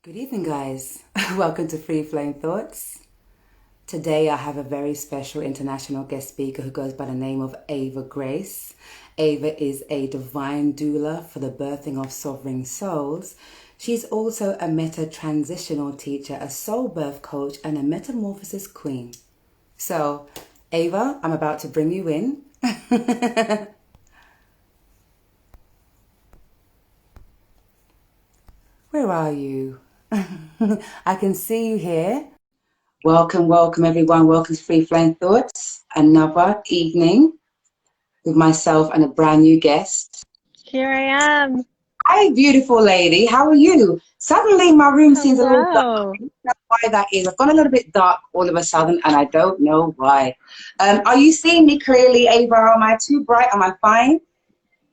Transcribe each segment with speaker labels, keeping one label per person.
Speaker 1: Good evening, guys. Welcome to Free Flowing Thoughts. Today, I have a very special international guest speaker who goes by the name of Eva Grace. Eva is a divine doula for the birthing of sovereign souls. She's also a meta-transitional teacher, a soul birth coach, and a metamorphosis queen. So, Eva, I'm about to bring you in. Where are you? I can see you here. Welcome, welcome everyone. Welcome to Free Flowing Thoughts. Another evening with myself and a brand new guest.
Speaker 2: Here I am.
Speaker 1: Hi, beautiful lady. How are you? Suddenly my room seems a little dark. I
Speaker 2: Hello.
Speaker 1: don't know why that is. I've gone a little bit dark all of a sudden and I don't know why. Are you seeing me clearly, Ava? Am I too bright? Am I fine?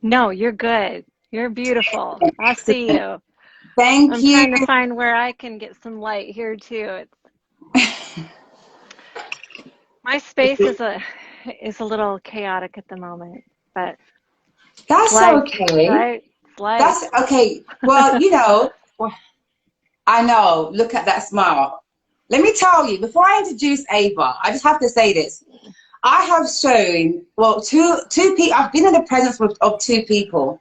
Speaker 2: No, you're good. You're beautiful. I see
Speaker 1: Excellent.
Speaker 2: you.
Speaker 1: Thank
Speaker 2: I'm
Speaker 1: you.
Speaker 2: trying to find where I can get some light here too. My space is a little chaotic at the moment, but it's
Speaker 1: That's
Speaker 2: life,
Speaker 1: okay.
Speaker 2: right? It's life.
Speaker 1: That's okay. Well, I know. Look at that smile. Let me tell you, before I introduce Ava, I just have to say this. I have shown, well, two people, I've been in the presence of two people,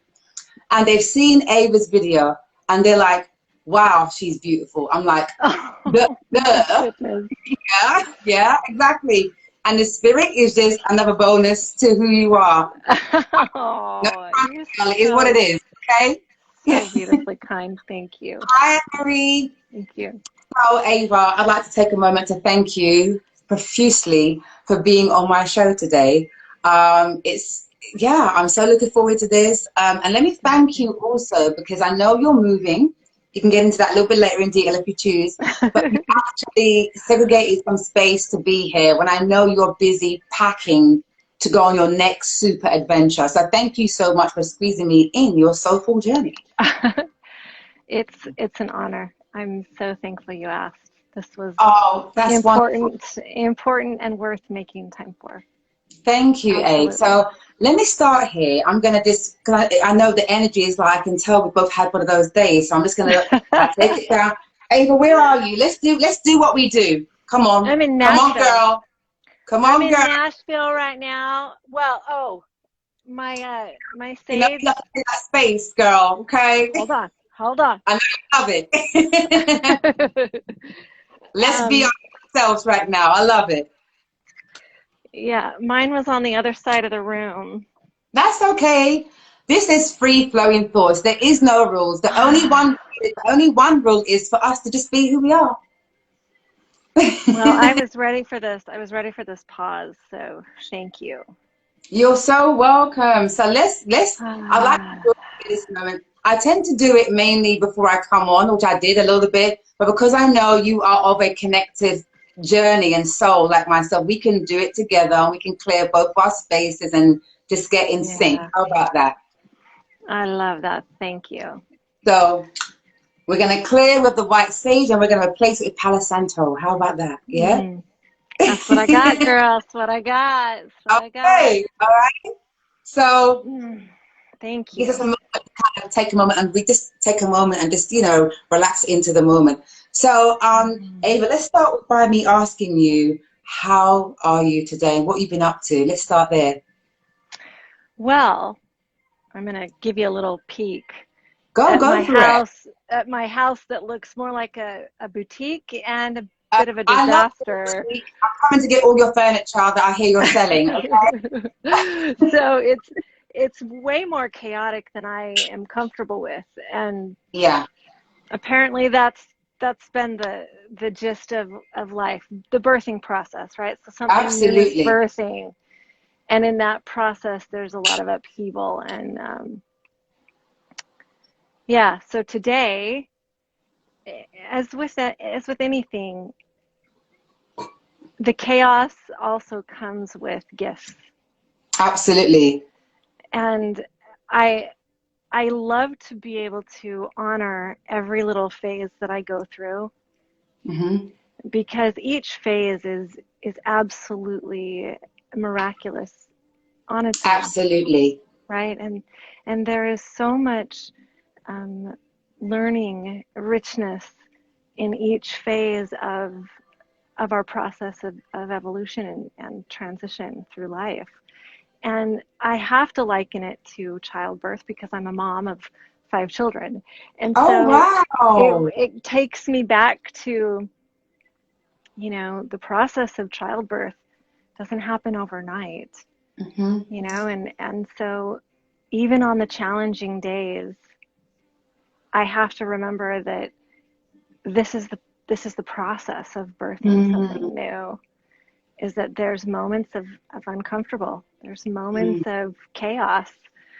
Speaker 1: and they've seen Ava's video, and they're like, wow, she's beautiful. I'm like,
Speaker 2: Oh my
Speaker 1: duh.
Speaker 2: goodness.
Speaker 1: Yeah, exactly. And the spirit is just another bonus to who you are. No,
Speaker 2: Oh, you're
Speaker 1: it is what it
Speaker 2: so
Speaker 1: is, okay?
Speaker 2: so beautifully kind. Thank you.
Speaker 1: Hi, Marie.
Speaker 2: Thank you.
Speaker 1: So, Ava, I'd like to take a moment to thank you profusely for being on my show today. I'm so looking forward to this. And let me
Speaker 2: Thank
Speaker 1: thank you also because I know you're moving. You can get into that a little bit later in detail if you choose. But you
Speaker 2: you.
Speaker 1: actually segregated some space to be here when I know you're busy packing to go on your next super adventure. So thank you so much for squeezing me in your soulful journey.
Speaker 2: It's an honor. I'm so thankful you asked. This was
Speaker 1: Oh, that's wonderful.
Speaker 2: important and worth making time for.
Speaker 1: Thank you, Abe.
Speaker 2: Absolutely.
Speaker 1: So let me start here. I'm going to just, cause I know the energy is like, I can tell we both had one of those days. So I'm just going to take it down. Ava, where are you? Let's do what we do. Come on.
Speaker 2: I'm in
Speaker 1: Come on,
Speaker 2: Nashville.
Speaker 1: girl. Come
Speaker 2: I'm
Speaker 1: on,
Speaker 2: in
Speaker 1: girl.
Speaker 2: Nashville right now. Well, my
Speaker 1: You know, you
Speaker 2: sage.
Speaker 1: got to take that space, girl. Okay.
Speaker 2: Hold on. Hold on.
Speaker 1: I know you love it. Let's be
Speaker 2: um,
Speaker 1: ourselves right now. I love it.
Speaker 2: yeah, mine was on the other side of the room.
Speaker 1: That's okay. This is free flowing thoughts. There is no rules. The only one rule is for us to just be who we are.
Speaker 2: Well, I was ready for this. I was ready for this pause, so thank you.
Speaker 1: You're so welcome. So I like to
Speaker 2: Ah,
Speaker 1: do it at this moment. I tend to do it mainly before I come on, which I did a little bit, but because I know you are of a connected journey and soul like myself, we can do it together and we can clear both our spaces and just get in sync.
Speaker 2: yeah,
Speaker 1: How about that?
Speaker 2: I love that. Thank you.
Speaker 1: So we're going to clear with the white sage and we're going to replace it with Palo Santo. How about that? Yeah?
Speaker 2: Mm, that's what I got, girl. That's what I got. That's what I got.
Speaker 1: Okay. All right. So
Speaker 2: Mm, thank
Speaker 1: gives us
Speaker 2: you.
Speaker 1: a moment to kind of take a moment and we just take a moment and just, relax into the moment. So,
Speaker 2: Mhm.
Speaker 1: Ava, let's start by me asking you, how are you today and what you've been up to? Let's start there.
Speaker 2: Well, I'm gonna give you a little peek
Speaker 1: Go for it.
Speaker 2: at my house that looks more like a boutique and a
Speaker 1: Uh,
Speaker 2: bit of a
Speaker 1: I love the
Speaker 2: disaster.
Speaker 1: boutique. I'm coming to get all your furniture that I hear you're selling.
Speaker 2: So it's way more chaotic than I am comfortable with, and
Speaker 1: Yeah,
Speaker 2: apparently that's been the gist of life, the birthing process, right? So something new is
Speaker 1: absolutely.
Speaker 2: birthing, and in that process, there's a lot of upheaval, and yeah. So today, as with anything, the chaos also comes with gifts,
Speaker 1: Absolutely.
Speaker 2: and I I love to be able to honor every little phase that I go through
Speaker 1: Hmm.
Speaker 2: because each phase is absolutely miraculous on its own,
Speaker 1: Absolutely.
Speaker 2: right? And there is so much um, learning, richness, in each phase of our process of evolution and transition through life. And I have to liken it to childbirth because I'm a mom of 5 children. And
Speaker 1: Oh,
Speaker 2: so
Speaker 1: wow.
Speaker 2: it takes me back to, the process of childbirth doesn't happen overnight, and so even on the challenging days, I have to remember that this is the process of birthing something new, is that there's moments of uncomfortable, there's moments of chaos,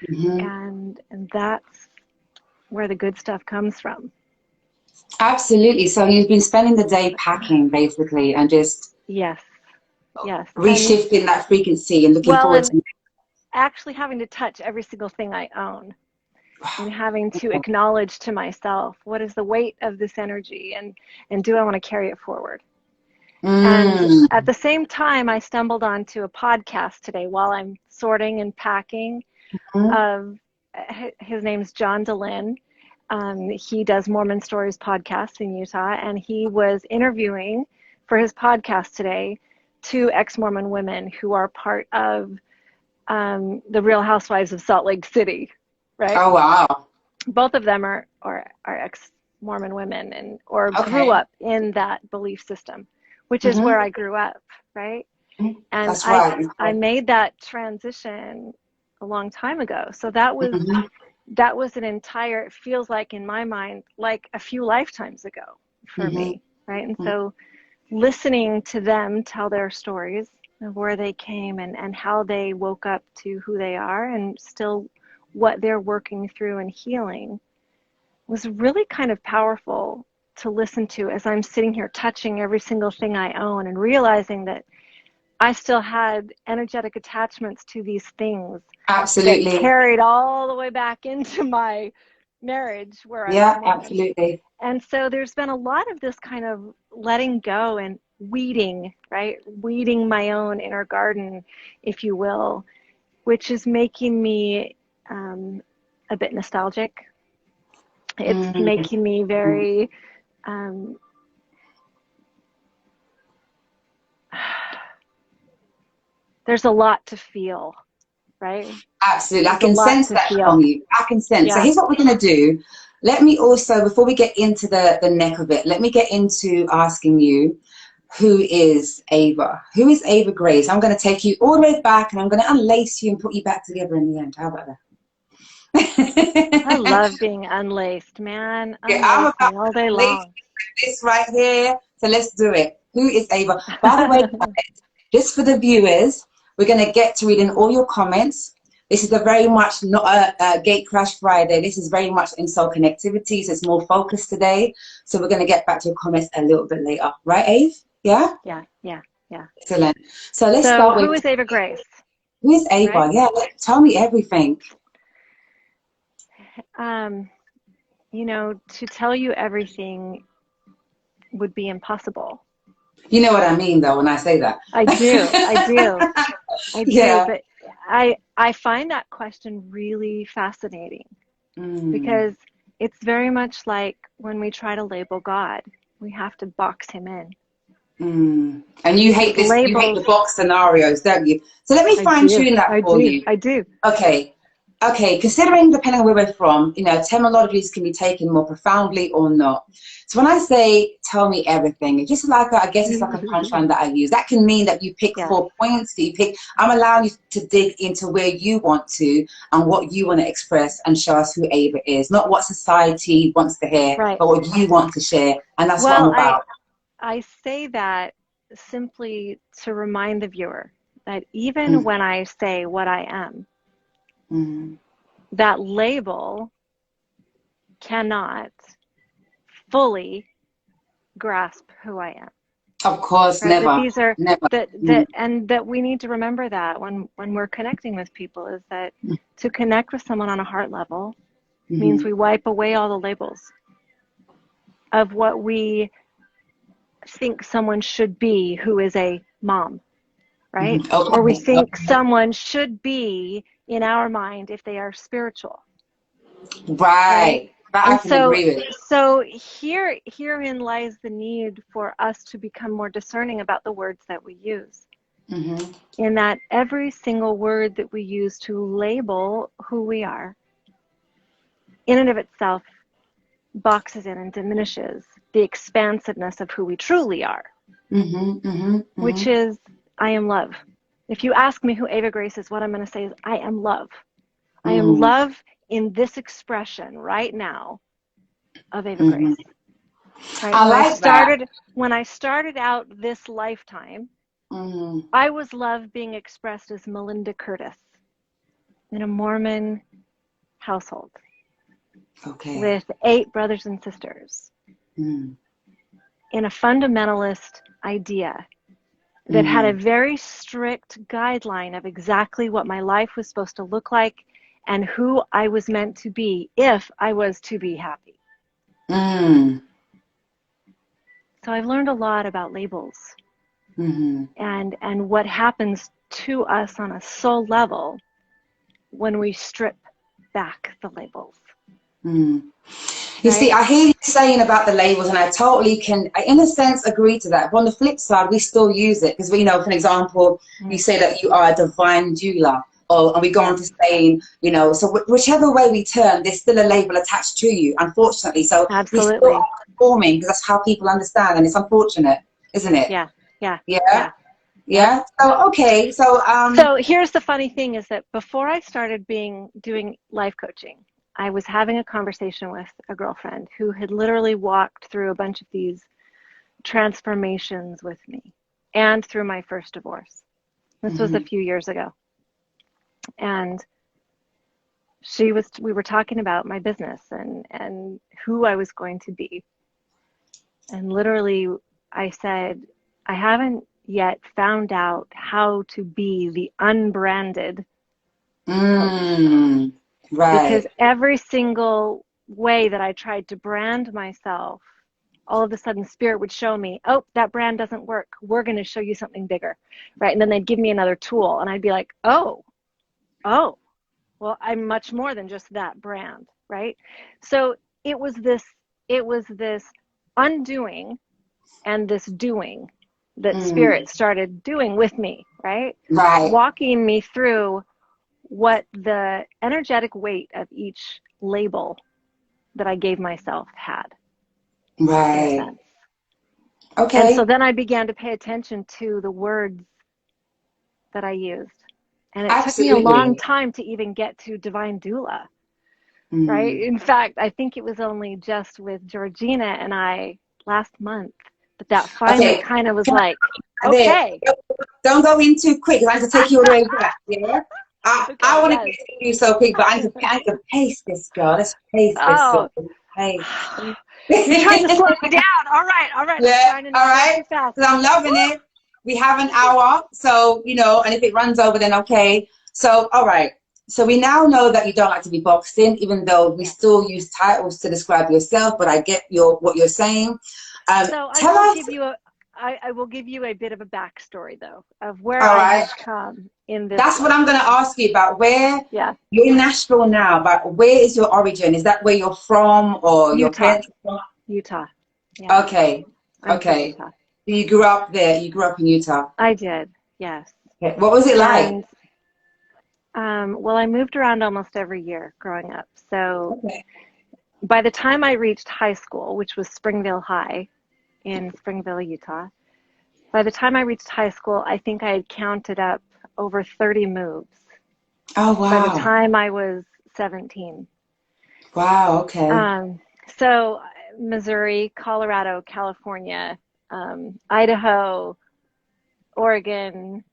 Speaker 2: and that's where the good stuff comes from.
Speaker 1: Absolutely. So you've been spending the day packing, basically, and just
Speaker 2: Yes.
Speaker 1: reshifting that frequency and looking forward
Speaker 2: And
Speaker 1: to.
Speaker 2: actually having to touch every single thing I own, and having to acknowledge to myself, what is the weight of this energy, and do I want to carry it forward? And at the same time, I stumbled onto a podcast today while I'm sorting and packing. His name's John DeLynn. He does Mormon Stories podcast in Utah, and he was interviewing for his podcast today 2 ex-Mormon women who are part of the Real Housewives of Salt Lake City, right?
Speaker 1: Oh, wow.
Speaker 2: Both of them are ex-Mormon women or grew up in that belief system, which is where I grew up, right? And
Speaker 1: That's right.
Speaker 2: I made that transition a long time ago. So that was an entire, it feels like in my mind, like a few lifetimes ago for me, right? And so listening to them tell their stories of where they came and how they woke up to who they are and still what they're working through and healing was really kind of powerful to listen to as I'm sitting here touching every single thing I own and realizing that I still had energetic attachments to these things.
Speaker 1: Absolutely.
Speaker 2: That carried all the way back into my marriage where I was Mormon.
Speaker 1: Absolutely.
Speaker 2: And so there's been a lot of this kind of letting go and weeding, right? Weeding my own inner garden, if you will, which is making me a bit nostalgic. It's making me very there's a lot to feel, right?
Speaker 1: Absolutely.
Speaker 2: There's
Speaker 1: I can sense that from you. I can sense.
Speaker 2: Yeah.
Speaker 1: So here's what we're going to do. Let me also, before we get into the neck of it, let me get into asking you, who is Eva? Who is Eva Grace? I'm going to take you all the way back and I'm going to unlace you and put you back together in the end. How about that?
Speaker 2: I love being unlaced, man.
Speaker 1: Yeah, I'm about
Speaker 2: all day long.
Speaker 1: This right here. So let's do it. Who is Eva? By the way, just for the viewers, we're going to get to reading all your comments. This is very much not a Gate Crash Friday. This is very much in soul connectivity. So it's more focused today. So we're going to get back to your comments a little bit later. Right, Eve? Yeah?
Speaker 2: Yeah.
Speaker 1: Excellent. So let's start with...
Speaker 2: who is Eva Grace?
Speaker 1: Who is Eva? Right? Yeah, tell me everything.
Speaker 2: To tell you everything would be impossible.
Speaker 1: You know what I mean, though, when I say that.
Speaker 2: I do. Yeah. But I find that question really fascinating because it's very much like when we try to label God, we have to box him in.
Speaker 1: And you hate this. You hate the box scenarios, don't you? So let me fine tune that for you.
Speaker 2: I do.
Speaker 1: Okay. Considering, depending on where we're from, etymologies can be taken more profoundly or not. So when I say tell me everything, it's just like I guess it's like a punchline that I use. That can mean that you pick 4 points. I'm allowing you to dig into where you want to and what you want to express and show us who Eva is, not what society wants to hear, but what you want to share, and that's what I'm about.
Speaker 2: I say that simply to remind the viewer that even when I say what I am, that label cannot fully grasp who I am.
Speaker 1: Of course,
Speaker 2: right?
Speaker 1: never.
Speaker 2: That these are
Speaker 1: never.
Speaker 2: And that we need to remember that when we're connecting with people, is that to connect with someone on a heart level means we wipe away all the labels of what we think someone should be who is a mom, right?
Speaker 1: Okay.
Speaker 2: Or we think someone should be in our mind if they are spiritual.
Speaker 1: Right. That I
Speaker 2: And
Speaker 1: can agree with.
Speaker 2: so herein lies the need for us to become more discerning about the words that we use.
Speaker 1: Mm-hmm.
Speaker 2: In that every single word that we use to label who we are, in and of itself, boxes in and diminishes the expansiveness of who we truly are,
Speaker 1: Mm-hmm. Mm-hmm.
Speaker 2: which
Speaker 1: Mm-hmm.
Speaker 2: is, I am love. If you ask me who Eva Grace is, what I'm going to say is, I am love. I am
Speaker 1: Mm-hmm.
Speaker 2: love in this expression right now of Eva
Speaker 1: Mm-hmm.
Speaker 2: Grace. Right?
Speaker 1: I like that.
Speaker 2: When I started out this lifetime,
Speaker 1: Mm-hmm.
Speaker 2: I was love being expressed as Melinda Curtis in a Mormon household
Speaker 1: Okay.
Speaker 2: with 8 brothers and sisters
Speaker 1: Mm-hmm.
Speaker 2: in a fundamentalist idea that had a
Speaker 1: Mm-hmm.
Speaker 2: very strict guideline of exactly what my life was supposed to look like and who I was meant to be if I was to be happy.
Speaker 1: Mm-hmm.
Speaker 2: So I've learned a lot about labels
Speaker 1: Mm-hmm.
Speaker 2: and what happens to us on a soul level when we strip back the labels.
Speaker 1: Mm. You see,
Speaker 2: Right?
Speaker 1: I hear you saying about the labels, and I totally can, in a sense, agree to that. But on the flip side, we still use it because, for example, you
Speaker 2: Mm.
Speaker 1: say that you are a divine doula, and we go
Speaker 2: Yeah,
Speaker 1: on to saying, so whichever way we turn, there's still a label attached to you, unfortunately. So we still
Speaker 2: absolutely.
Speaker 1: are performing because that's how people understand, and it's unfortunate, isn't it?
Speaker 2: Yeah, yeah,
Speaker 1: Yeah,
Speaker 2: yeah, yeah.
Speaker 1: yeah. So okay, so
Speaker 2: So here's the funny thing is that before I started doing life coaching, I was having a conversation with a girlfriend who had literally walked through a bunch of these transformations with me and through my first divorce. This was a
Speaker 1: mhm,
Speaker 2: few years ago. And we were talking about my business and who I was going to be. And literally I said, I haven't yet found out how to be the unbranded coach.
Speaker 1: mm,
Speaker 2: Because
Speaker 1: right,
Speaker 2: every single way that I tried to brand myself, all of a sudden spirit would show me, oh, that brand doesn't work. We're going to show you something bigger. Right. And then they'd give me another tool and I'd be like, oh, well, I'm much more than just that brand. Right. So it was this, it was this undoing and this doing that
Speaker 1: mm,
Speaker 2: spirit started doing with me. Right.
Speaker 1: right,
Speaker 2: Walking me through what the energetic weight of each label that I gave myself had, in a
Speaker 1: right.
Speaker 2: sense. And so
Speaker 1: Okay.
Speaker 2: then I began to pay attention to the words that I used. And it took me a long
Speaker 1: Absolutely.
Speaker 2: time to even get to divine doula, right?
Speaker 1: Mm.
Speaker 2: In fact, I think it was only just with Georgina and I last month that finally
Speaker 1: Okay.
Speaker 2: kind of was
Speaker 1: Can
Speaker 2: like,
Speaker 1: I, there.
Speaker 2: okay,
Speaker 1: Don't go in too quick. I have to take you all the way back. Yeah. I
Speaker 2: okay,
Speaker 1: want to
Speaker 2: yes.
Speaker 1: get to you so quick, but I need to pace this, girl. Let's pace this.
Speaker 2: Oh,
Speaker 1: Pace.
Speaker 2: you're trying to slow me down. All right. I'm
Speaker 1: Yeah.
Speaker 2: trying to
Speaker 1: All
Speaker 2: not go
Speaker 1: right.
Speaker 2: too fast.
Speaker 1: Because I'm loving
Speaker 2: Woo!
Speaker 1: it. We have an hour, so and if it runs over, then okay. So all right. So we now know that you don't like to be boxed in, even though we
Speaker 2: Yeah.
Speaker 1: still use titles to describe yourself. But I get what you're saying.
Speaker 2: So I
Speaker 1: Tell
Speaker 2: will
Speaker 1: us.
Speaker 2: give you I will give you a bit of a backstory though of where
Speaker 1: All
Speaker 2: I
Speaker 1: right.
Speaker 2: have come in this
Speaker 1: That's what I'm going to
Speaker 2: lifetime.
Speaker 1: ask you about. Where
Speaker 2: Yeah,
Speaker 1: you're in Nashville now, but where is your origin? Is that where you're from, or your
Speaker 2: Utah,
Speaker 1: parents are
Speaker 2: Utah. Yeah,
Speaker 1: from? Okay,
Speaker 2: I'm from
Speaker 1: okay.
Speaker 2: Utah.
Speaker 1: You grew up there. You grew up in Utah.
Speaker 2: I did, yes.
Speaker 1: Okay. What was it like?
Speaker 2: And well, I moved around almost every year growing up. So
Speaker 1: Okay.
Speaker 2: by the time I reached high school, which was Springville High in Springville, Utah, by the time I reached high school, I think I had counted up over 30 moves
Speaker 1: Oh
Speaker 2: by the
Speaker 1: wow,
Speaker 2: time I was 17.
Speaker 1: wow. Okay.
Speaker 2: Um, so Missouri, Colorado, California, Idaho, Oregon,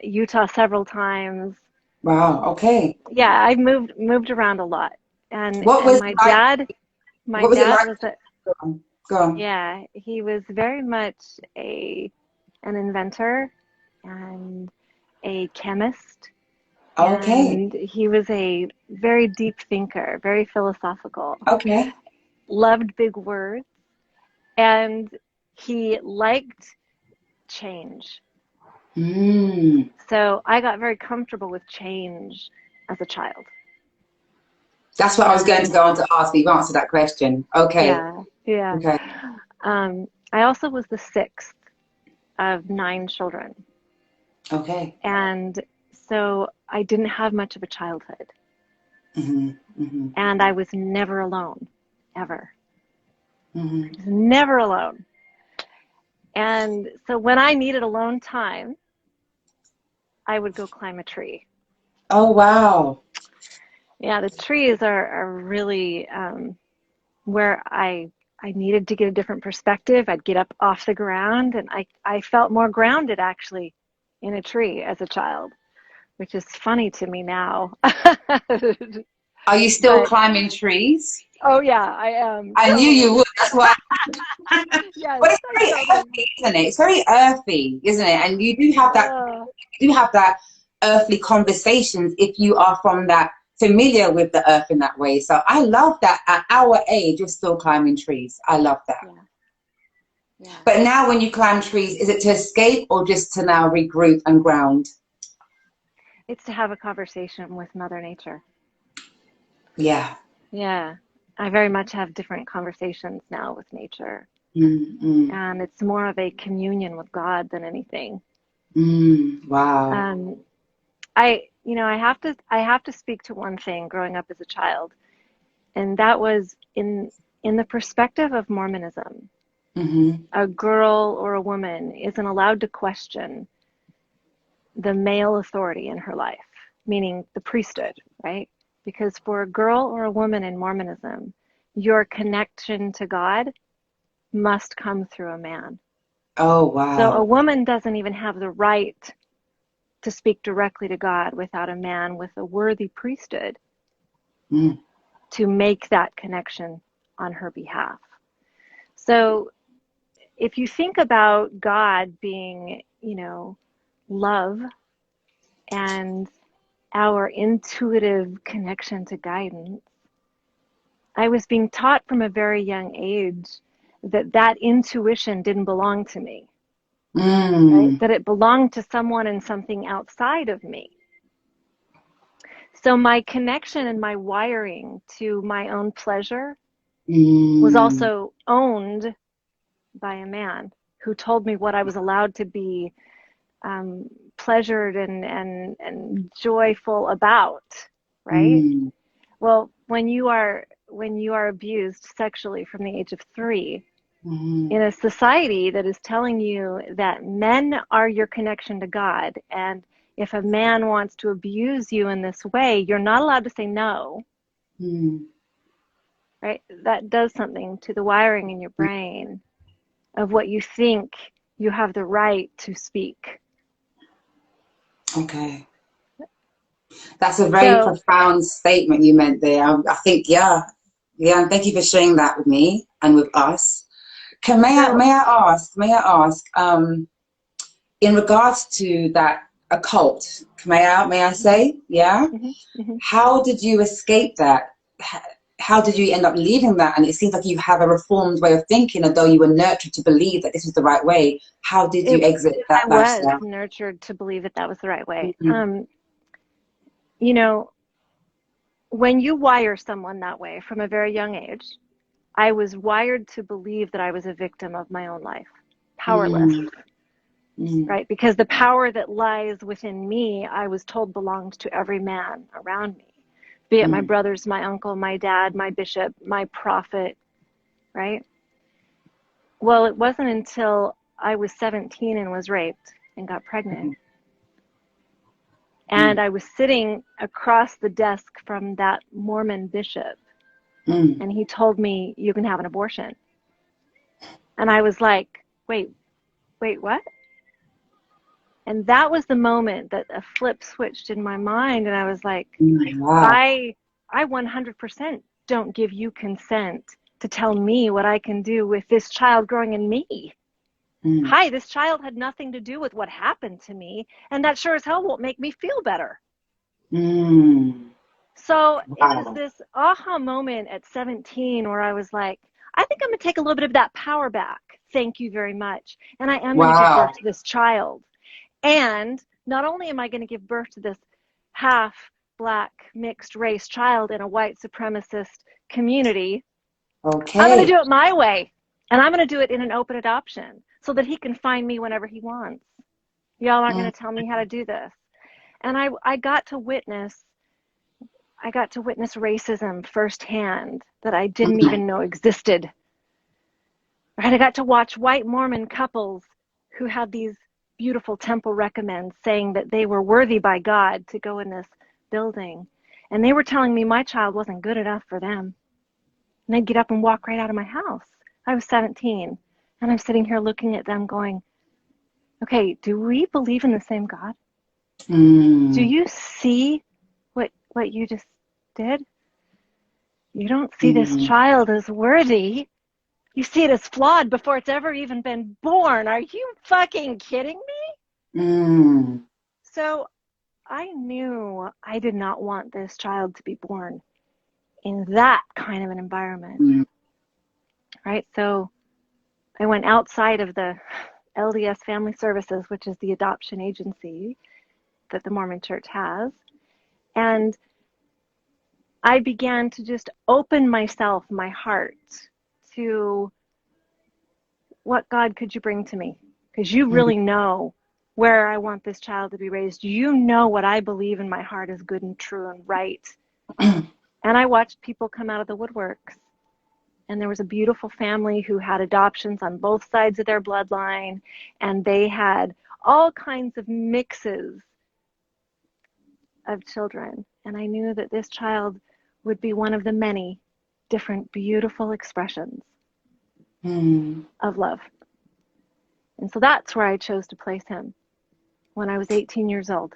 Speaker 2: Utah several times.
Speaker 1: Wow. Okay.
Speaker 2: Yeah, I moved around a lot.
Speaker 1: What
Speaker 2: And
Speaker 1: was it like?
Speaker 2: my
Speaker 1: What was it
Speaker 2: dad
Speaker 1: like?
Speaker 2: was a
Speaker 1: Go on. Go on.
Speaker 2: yeah, he was very much an inventor and a chemist.
Speaker 1: Okay.
Speaker 2: And he was a very deep thinker, very philosophical,
Speaker 1: Okay.
Speaker 2: loved big words, and he liked change.
Speaker 1: Mm.
Speaker 2: So I got very comfortable with change as a child.
Speaker 1: That's what I was going to go on to ask, but you've answered that question. Okay.
Speaker 2: Yeah, yeah.
Speaker 1: Okay.
Speaker 2: I also was the sixth of 9 children.
Speaker 1: Okay.
Speaker 2: And so I didn't have much of a childhood.
Speaker 1: Mm-hmm. Mm-hmm.
Speaker 2: And I was never alone, ever.
Speaker 1: Mm-hmm.
Speaker 2: Never alone. And so when I needed alone time, I would go climb a tree.
Speaker 1: Oh, wow.
Speaker 2: Yeah, the trees are really where I needed to get a different perspective. I'd get up off the ground, and I felt more grounded actually in a tree as a child, which is funny to me now.
Speaker 1: Are you still
Speaker 2: But
Speaker 1: climbing trees?
Speaker 2: oh yeah, I am
Speaker 1: I knew you
Speaker 2: totally.
Speaker 1: would. That's why.
Speaker 2: Yes,
Speaker 1: But it's
Speaker 2: I
Speaker 1: very
Speaker 2: totally.
Speaker 1: earthy, isn't it? It's very earthy, isn't it? And
Speaker 2: Uh,
Speaker 1: you do have that earthly conversations if you are from that familiar with the earth in that way. So I love that at our age you're still climbing trees. I love that.
Speaker 2: yeah, yeah.
Speaker 1: But now when you climb trees, is it to escape or just to now regroup and ground?
Speaker 2: It's to have a conversation with Mother Nature.
Speaker 1: Yeah.
Speaker 2: Yeah, I very much have different conversations now with nature,
Speaker 1: Mm, mm,
Speaker 2: and it's more of a communion with God than anything.
Speaker 1: wow.
Speaker 2: Um, I have to speak to one thing growing up as a child, and that was in the perspective of Mormonism.
Speaker 1: Mm-hmm.
Speaker 2: A girl or a woman isn't allowed to question the male authority in her life, meaning the priesthood, right? Because for a girl or a woman in Mormonism, your connection to God must come through a man.
Speaker 1: Oh,
Speaker 2: So a
Speaker 1: wow.
Speaker 2: woman doesn't even have the right to speak directly to God without a man with a worthy priesthood
Speaker 1: Mm,
Speaker 2: to make that connection on her behalf. So if you think about God being, love and our intuitive connection to guidance, I was being taught from a very young age that that intuition didn't belong to me, right?
Speaker 1: mm,
Speaker 2: That it belonged to someone and something outside of me. So my connection and my wiring to my own pleasure was
Speaker 1: mm,
Speaker 2: also owned by a man who told me what I was allowed to be pleasured and joyful about, right?
Speaker 1: mm,
Speaker 2: Well, when you are abused sexually from the age of 3
Speaker 1: mm.
Speaker 2: in a society that is telling you that men are your connection to God, and if a man wants to abuse you in this way, you're not allowed to say no,
Speaker 1: Mm.
Speaker 2: right? That does something to the wiring in your brain of what you think you have the right to speak.
Speaker 1: Okay. That's a very
Speaker 2: So,
Speaker 1: profound statement you meant there. I think, yeah, yeah. And thank you for sharing that with me and with us.
Speaker 2: so
Speaker 1: May I ask, in regards to that occult, may I
Speaker 2: mhm,
Speaker 1: say, yeah?
Speaker 2: mhm, mhm.
Speaker 1: How did you escape that? How did you end up leaving that? And it seems like you have a reformed way of thinking, although you were nurtured to believe that this was the right way. How did you
Speaker 2: it,
Speaker 1: exit
Speaker 2: I
Speaker 1: that
Speaker 2: was
Speaker 1: lifestyle?
Speaker 2: nurtured to believe that that was the right way.
Speaker 1: Mm-hmm.
Speaker 2: You know, when you wire someone that way from a very young age, I was wired to believe that I was a victim of my own life, powerless,
Speaker 1: Mm-hmm.
Speaker 2: right? Because the power that lies within me, I was told belonged to every man around me, be it my brothers, my uncle, my dad, my bishop, my prophet, right? Well, it wasn't until I was 17 and was raped and got pregnant. And I was sitting across the desk from that Mormon bishop,
Speaker 1: Mm-hmm.
Speaker 2: and he told me, "You can have an abortion." And I was like, wait, what? And that was the moment that a flip switched in my mind. And I was like,
Speaker 1: Wow.
Speaker 2: I 100% don't give you consent to tell me what I can do with this child growing in me.
Speaker 1: Mm.
Speaker 2: Hi, this child had nothing to do with what happened to me, and that sure as hell won't make me feel better.
Speaker 1: Mm.
Speaker 2: So it was
Speaker 1: Wow.
Speaker 2: this aha moment at 17 where I was like, I think I'm going to take a little bit of that power back. Thank you very much. And I am going to give birth
Speaker 1: Wow.
Speaker 2: to this child. And not only am I going to give birth to this half Black, mixed race child in a white supremacist community.
Speaker 1: Okay.
Speaker 2: I'm going to do it my way. And I'm going to do it in an open adoption so that he can find me whenever he wants. Y'all aren't going to tell me how to do this. And I got to witness racism firsthand that I didn't even know existed. Right? I got to watch white Mormon couples who had these beautiful temple recommends saying that they were worthy by God to go in this building. And they were telling me my child wasn't good enough for them. And they'd get up and walk right out of my house. I was 17. And I'm sitting here looking at them going, okay, do we believe in the same God? Do you see what you just did? You don't see this child as worthy. You see it as flawed before it's ever even been born. Are you fucking kidding me? So I knew I did not want this child to be born in that kind of an environment. Right? So I went outside of the LDS Family Services, which is the adoption agency that the Mormon Church has. And I began to just open myself, my heart, to what God could you bring to me? Because you really know where I want this child to be raised. You know what I believe in my heart is good and true and right. And I watched people come out of the woodworks. And there was a beautiful family who had adoptions on both sides of their bloodline. And they had all kinds of mixes of children. And I knew that this child would be one of the many different beautiful expressions of love. And so that's where I chose to place him when I was 18 years old.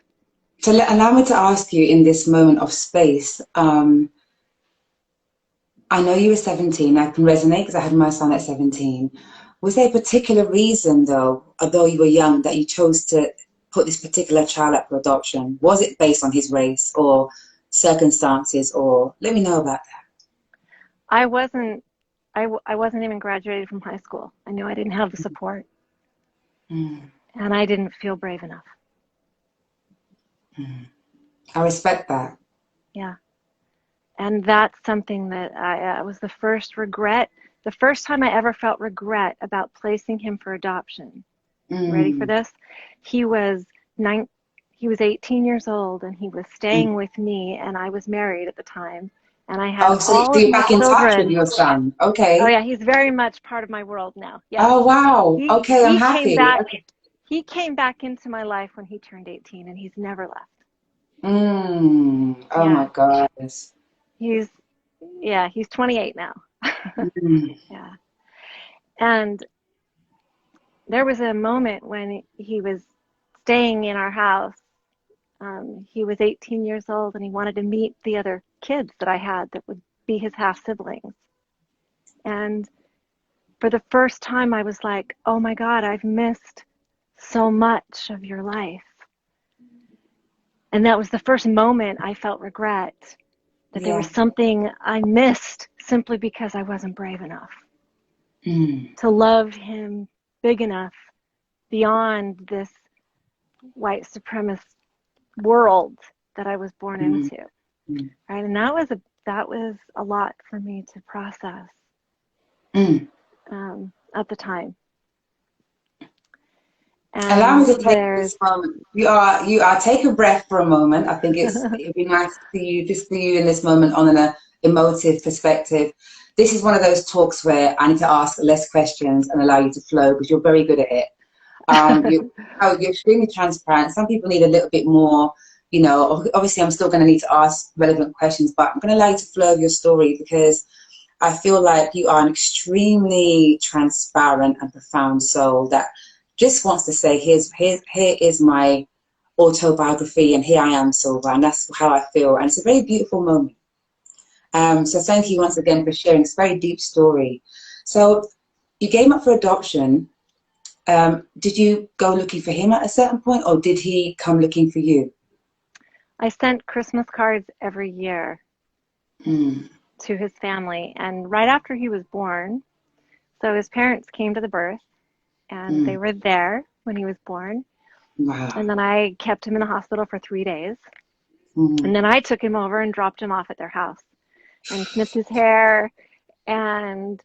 Speaker 1: So allow me to ask you in this moment of space, I know you were 17, I can resonate because I had my son at 17. Was there a particular reason though, although you were young, that you chose to put this particular child up for adoption? Was it based on his race or circumstances, or let me know about that?
Speaker 2: I wasn't even graduated from high school. I knew I didn't have the support. And I didn't feel brave enough.
Speaker 1: I respect that.
Speaker 2: Yeah. And that's something that I was the first regret, the first time I ever felt regret about placing him for adoption. Ready for this? He was 18 years old and he was staying with me, and I was married at the time. And I had all of
Speaker 1: you're
Speaker 2: these
Speaker 1: back in touch with
Speaker 2: children.
Speaker 1: your son. Okay.
Speaker 2: Oh yeah, he's very much part of my world now. Yeah.
Speaker 1: Oh wow. Okay, I'm happy.
Speaker 2: Came back,
Speaker 1: okay.
Speaker 2: He came back into my life when he turned 18, and he's never left.
Speaker 1: Oh
Speaker 2: Yeah.
Speaker 1: my goodness.
Speaker 2: He's 28 now. Yeah. And there was a moment when he was staying in our house. He was 18 years old, and he wanted to meet the other kids that I had that would be his half siblings. And for the first time, I was like, oh my God, I've missed so much of your life. And that was the first moment I felt regret that there was something I missed simply because I wasn't brave enough to love him big enough beyond this white supremacist world that I was born into. Right? And that was a lot for me to process at the time. And
Speaker 1: allow me to take this moment. You are take a breath for a moment. I think it'd be nice for you in this moment on an emotive perspective. This is one of those talks where I need to ask less questions and allow you to flow, because you're very good at it. You're extremely transparent. Some people need a little bit more, obviously I'm still going to need to ask relevant questions, but I'm going to allow you to flow your story, because I feel like you are an extremely transparent and profound soul that just wants to say, here is my autobiography, and here I am, Silva, and that's how I feel. And it's a very beautiful moment. So thank you once again for sharing. It's a very deep story. So you gave up for adoption. Did you go looking for him at a certain point, or did he come looking for you?
Speaker 2: I sent Christmas cards every year to his family. And right after he was born, so his parents came to the birth, and they were there when he was born.
Speaker 1: Wow.
Speaker 2: And then I kept him in the hospital for 3 days. And then I took him over and dropped him off at their house and snipped his hair. And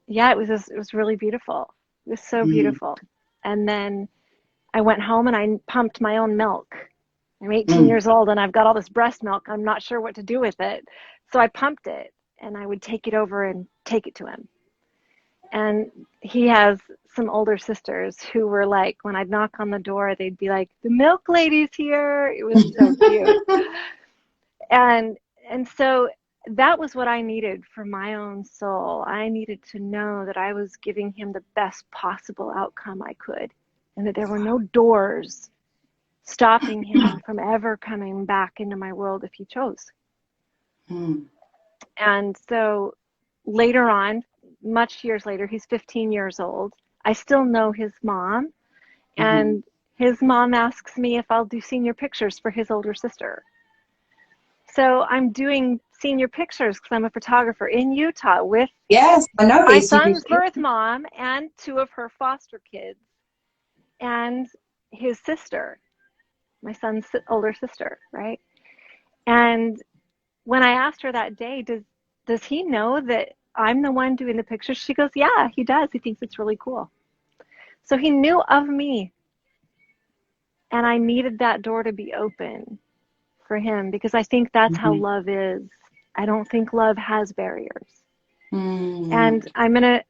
Speaker 2: yeah, it was really beautiful. It was so beautiful. And then I went home and I pumped my own milk. I'm 18 years old and I've got all this breast milk. I'm not sure what to do with it. So I pumped it and I would take it over and take it to him. And he has some older sisters who were like, when I'd knock on the door, they'd be like, "The milk lady's here." It was so cute. And so that was what I needed for my own soul. I needed to know that I was giving him the best possible outcome I could, and that there were no doors stopping him from ever coming back into my world if he chose. And so later on, much years later, he's 15 years old. I still know his mom, and his mom asks me if I'll do senior pictures for his older sister. So I'm doing senior pictures because I'm a photographer in Utah with my son's birth mom and two of her foster kids and his sister, my son's older sister, right? And when I asked her that day, does he know that I'm the one doing the pictures? She goes, yeah, he does. He thinks it's really cool. So he knew of me. And I needed that door to be open for him because I think that's how love is. I don't think love has barriers. And I'm gonna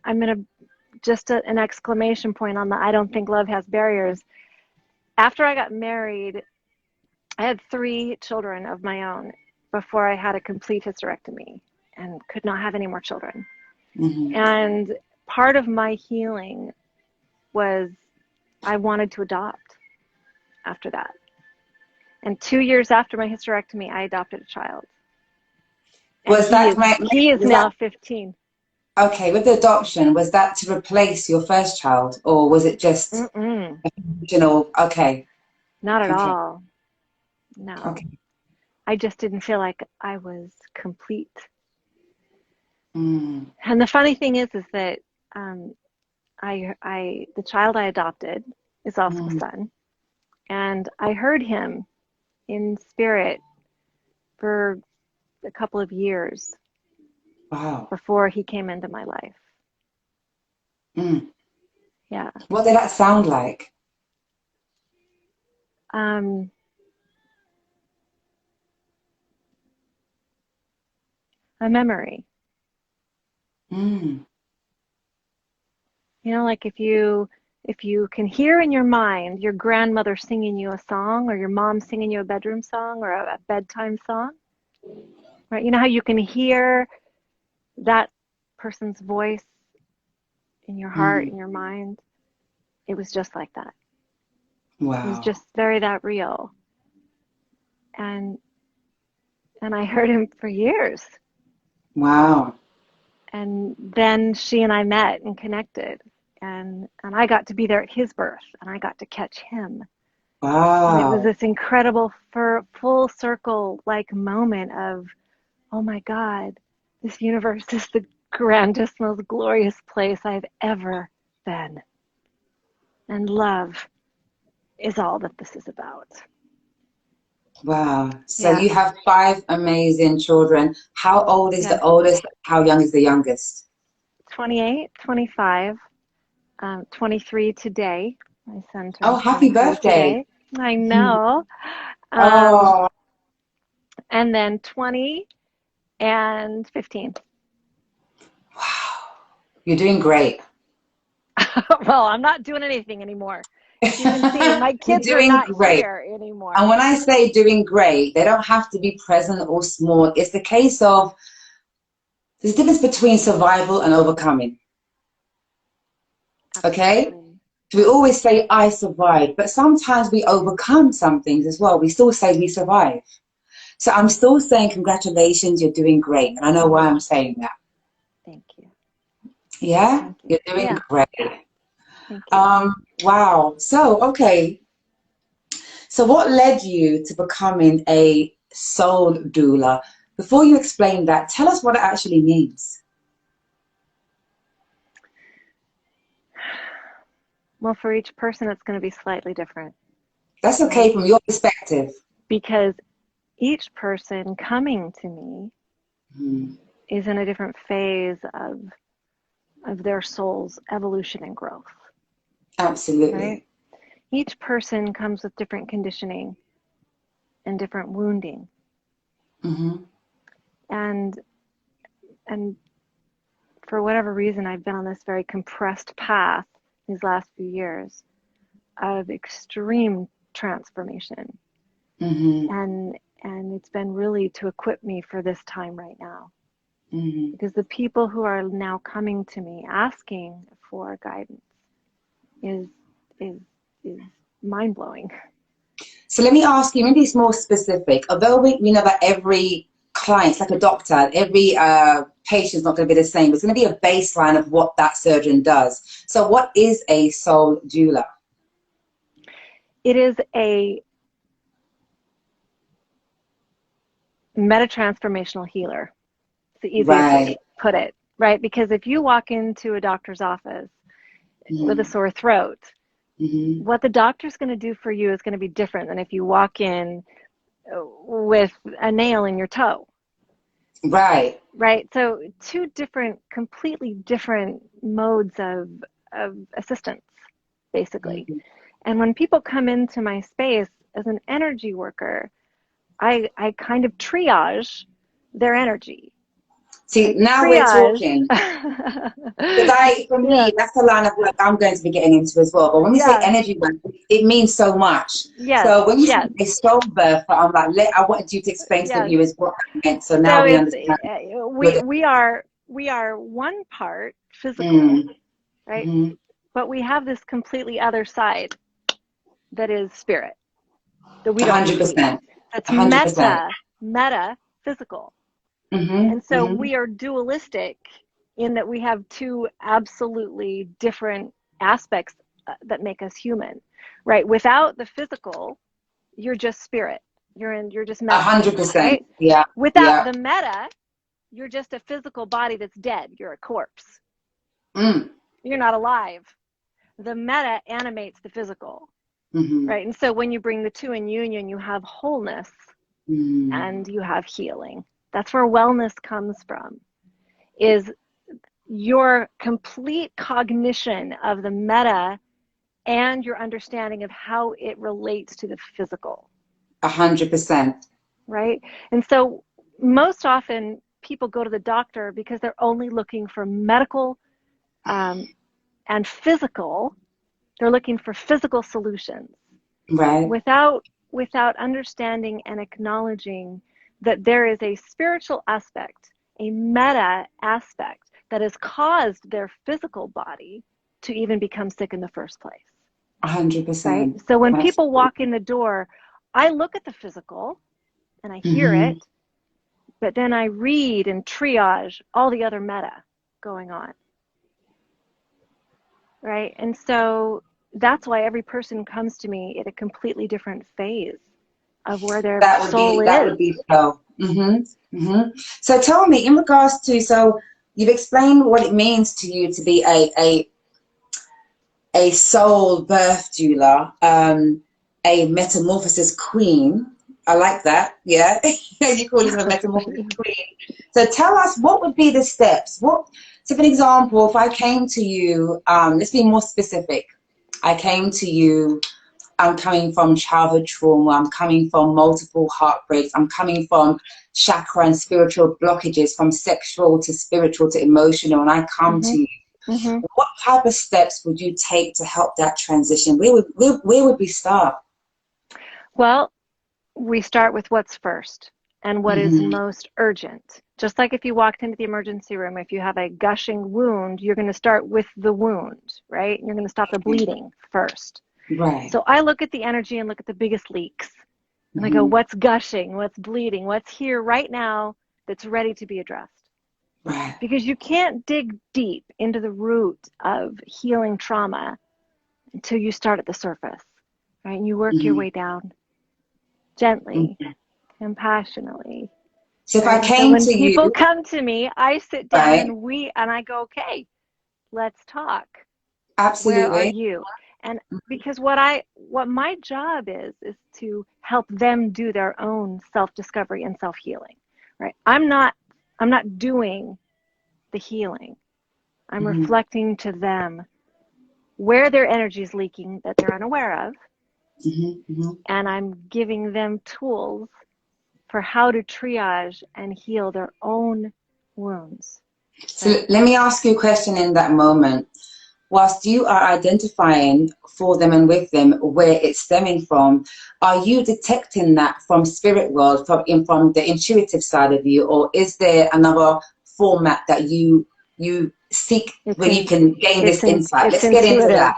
Speaker 2: just an exclamation point on the I don't think love has barriers. After I got married, I had 3 children of my own before I had a complete hysterectomy and could not have any more children. And part of my healing was I wanted to adopt after that. And 2 years after my hysterectomy, I adopted a child. He is now 15.
Speaker 1: Okay, with the adoption, was that to replace your first child, or was it just original? Okay.
Speaker 2: Not at all. No.
Speaker 1: Okay.
Speaker 2: I just didn't feel like I was complete. And the funny thing is that the child I adopted is also a son, and I heard him in spirit for a couple of years before he came into my life. Yeah.
Speaker 1: What did that sound like?
Speaker 2: A memory. You know, like if you can hear in your mind your grandmother singing you a song, or your mom singing you a bedroom song, or a bedtime song, right? You know how you can hear that person's voice in your heart, in your mind? It was just like that.
Speaker 1: Wow.
Speaker 2: It was just that real. And I heard him for years.
Speaker 1: Wow.
Speaker 2: And then she and I met and connected. And I got to be there at his birth, and I got to catch him.
Speaker 1: Wow.
Speaker 2: And it was this incredible full circle like moment of, oh my God, this universe is the grandest, most glorious place I've ever been. And love is all that this is about.
Speaker 1: Wow. So you have 5 amazing children. How old is the oldest? How young is the youngest?
Speaker 2: 28, 25, 23 today. My son turned
Speaker 1: Oh, happy birthday.
Speaker 2: today. I know. And then 20 and 15.
Speaker 1: Wow. You're doing great.
Speaker 2: Well, I'm not doing anything anymore. You can see my kids are not here anymore.
Speaker 1: And when I say doing great, they don't have to be present or small. It's the case of there's a difference between survival and overcoming. Okay? So we always say, I survived, but sometimes we overcome some things as well. We still say we survive. So I'm still saying congratulations, you're doing great. And I know why I'm saying that.
Speaker 2: Thank you.
Speaker 1: Yeah?
Speaker 2: Thank you.
Speaker 1: You're doing great.
Speaker 2: Thank you.
Speaker 1: Wow. So, okay. So what led you to becoming a soul doula? Before you explain that, tell us what it actually means.
Speaker 2: Well, for each person, it's going to be slightly different.
Speaker 1: That's okay from your perspective.
Speaker 2: Because each person coming to me is in a different phase of their soul's evolution and growth.
Speaker 1: Absolutely.
Speaker 2: Right? Each person comes with different conditioning and different wounding. And for whatever reason, I've been on this very compressed path these last few years of extreme transformation. And it's been really to equip me for this time right now. Because the people who are now coming to me asking for guidance is mind-blowing.
Speaker 1: So let me ask you, maybe it's more specific. Although we know that every client's like a doctor, every patient's not going to be the same. There's going to be a baseline of what that surgeon does. So what is a soul doula?
Speaker 2: It is a meta-transformational healer. It's the easiest way to put it, right? Because if you walk into a doctor's office with a sore throat, what the doctor's going to do for you is going to be different than if you walk in with a nail in your toe.
Speaker 1: Right.
Speaker 2: So two completely different modes of assistance, basically. And when people come into my space as an energy worker, I kind of triage their energy.
Speaker 1: See, now we're talking. For me, that's the line of work I'm going to be getting into as well. But when we say energy work, it means so much. So when you say soul birth, I'm like, I wanted you to explain to the viewers what that meant. So now we understand.
Speaker 2: We are one part physical, right? But we have this completely other side that is spirit that we don't
Speaker 1: 100%.
Speaker 2: That's 100%. meta physical. And so we are dualistic in that we have two absolutely different aspects that make us human, right? Without the physical, you're just spirit. You're just meta.
Speaker 1: 100%.
Speaker 2: Right?
Speaker 1: Yeah.
Speaker 2: Without the meta, you're just a physical body that's dead. You're a corpse. You're not alive. The meta animates the physical, right? And so when you bring the two in union, you have wholeness and you have healing. That's where wellness comes from, is your complete cognition of the meta and your understanding of how it relates to the physical.
Speaker 1: 100%.
Speaker 2: Right? And so most often people go to the doctor because they're only looking for medical and physical. They're looking for physical solutions.
Speaker 1: Right.
Speaker 2: Without understanding and acknowledging that there is a spiritual aspect, a meta aspect that has caused their physical body to even become sick in the first place.
Speaker 1: 100%.
Speaker 2: Right? So when people walk in the door, I look at the physical and I hear it, but then I read and triage all the other meta going on. Right? And so that's why every person comes to me at a completely different phase of where their soul is.
Speaker 1: That would be so. So tell me, in regards to, so you've explained what it means to you to be a soul birth doula, a metamorphosis queen. I like that. Yeah, you call it a metamorphosis queen. So tell us, what would be the steps? So for example, if I came to you, let's be more specific. I came to you, I'm coming from childhood trauma, I'm coming from multiple heartbreaks, I'm coming from chakra and spiritual blockages, from sexual to spiritual to emotional, and I come to you. What type of steps would you take to help that transition? Where would we start?
Speaker 2: Well, we start with what's first and what is most urgent. Just like if you walked into the emergency room, if you have a gushing wound, you're going to start with the wound, right? You're going to stop the bleeding first.
Speaker 1: Right.
Speaker 2: So I look at the energy and look at the biggest leaks. And I go, what's gushing? What's bleeding? What's here right now that's ready to be addressed?
Speaker 1: Right.
Speaker 2: Because you can't dig deep into the root of healing trauma until you start at the surface, right? And you work your way down gently, compassionately.
Speaker 1: So if I came
Speaker 2: when
Speaker 1: to
Speaker 2: people
Speaker 1: you,
Speaker 2: come to me, I sit down and I go, okay, let's talk.
Speaker 1: Absolutely.
Speaker 2: Where are you? And because what my job is to help them do their own self-discovery and self-healing, right? I'm not doing the healing. I'm reflecting to them where their energy is leaking that they're unaware of. And I'm giving them tools for how to triage and heal their own wounds.
Speaker 1: So let me ask you a question in that moment. Whilst you are identifying for them and with them where it's stemming from, are you detecting that from spirit world, from the intuitive side of you, or is there another format that you seek where you can gain this insight? Let's get into that.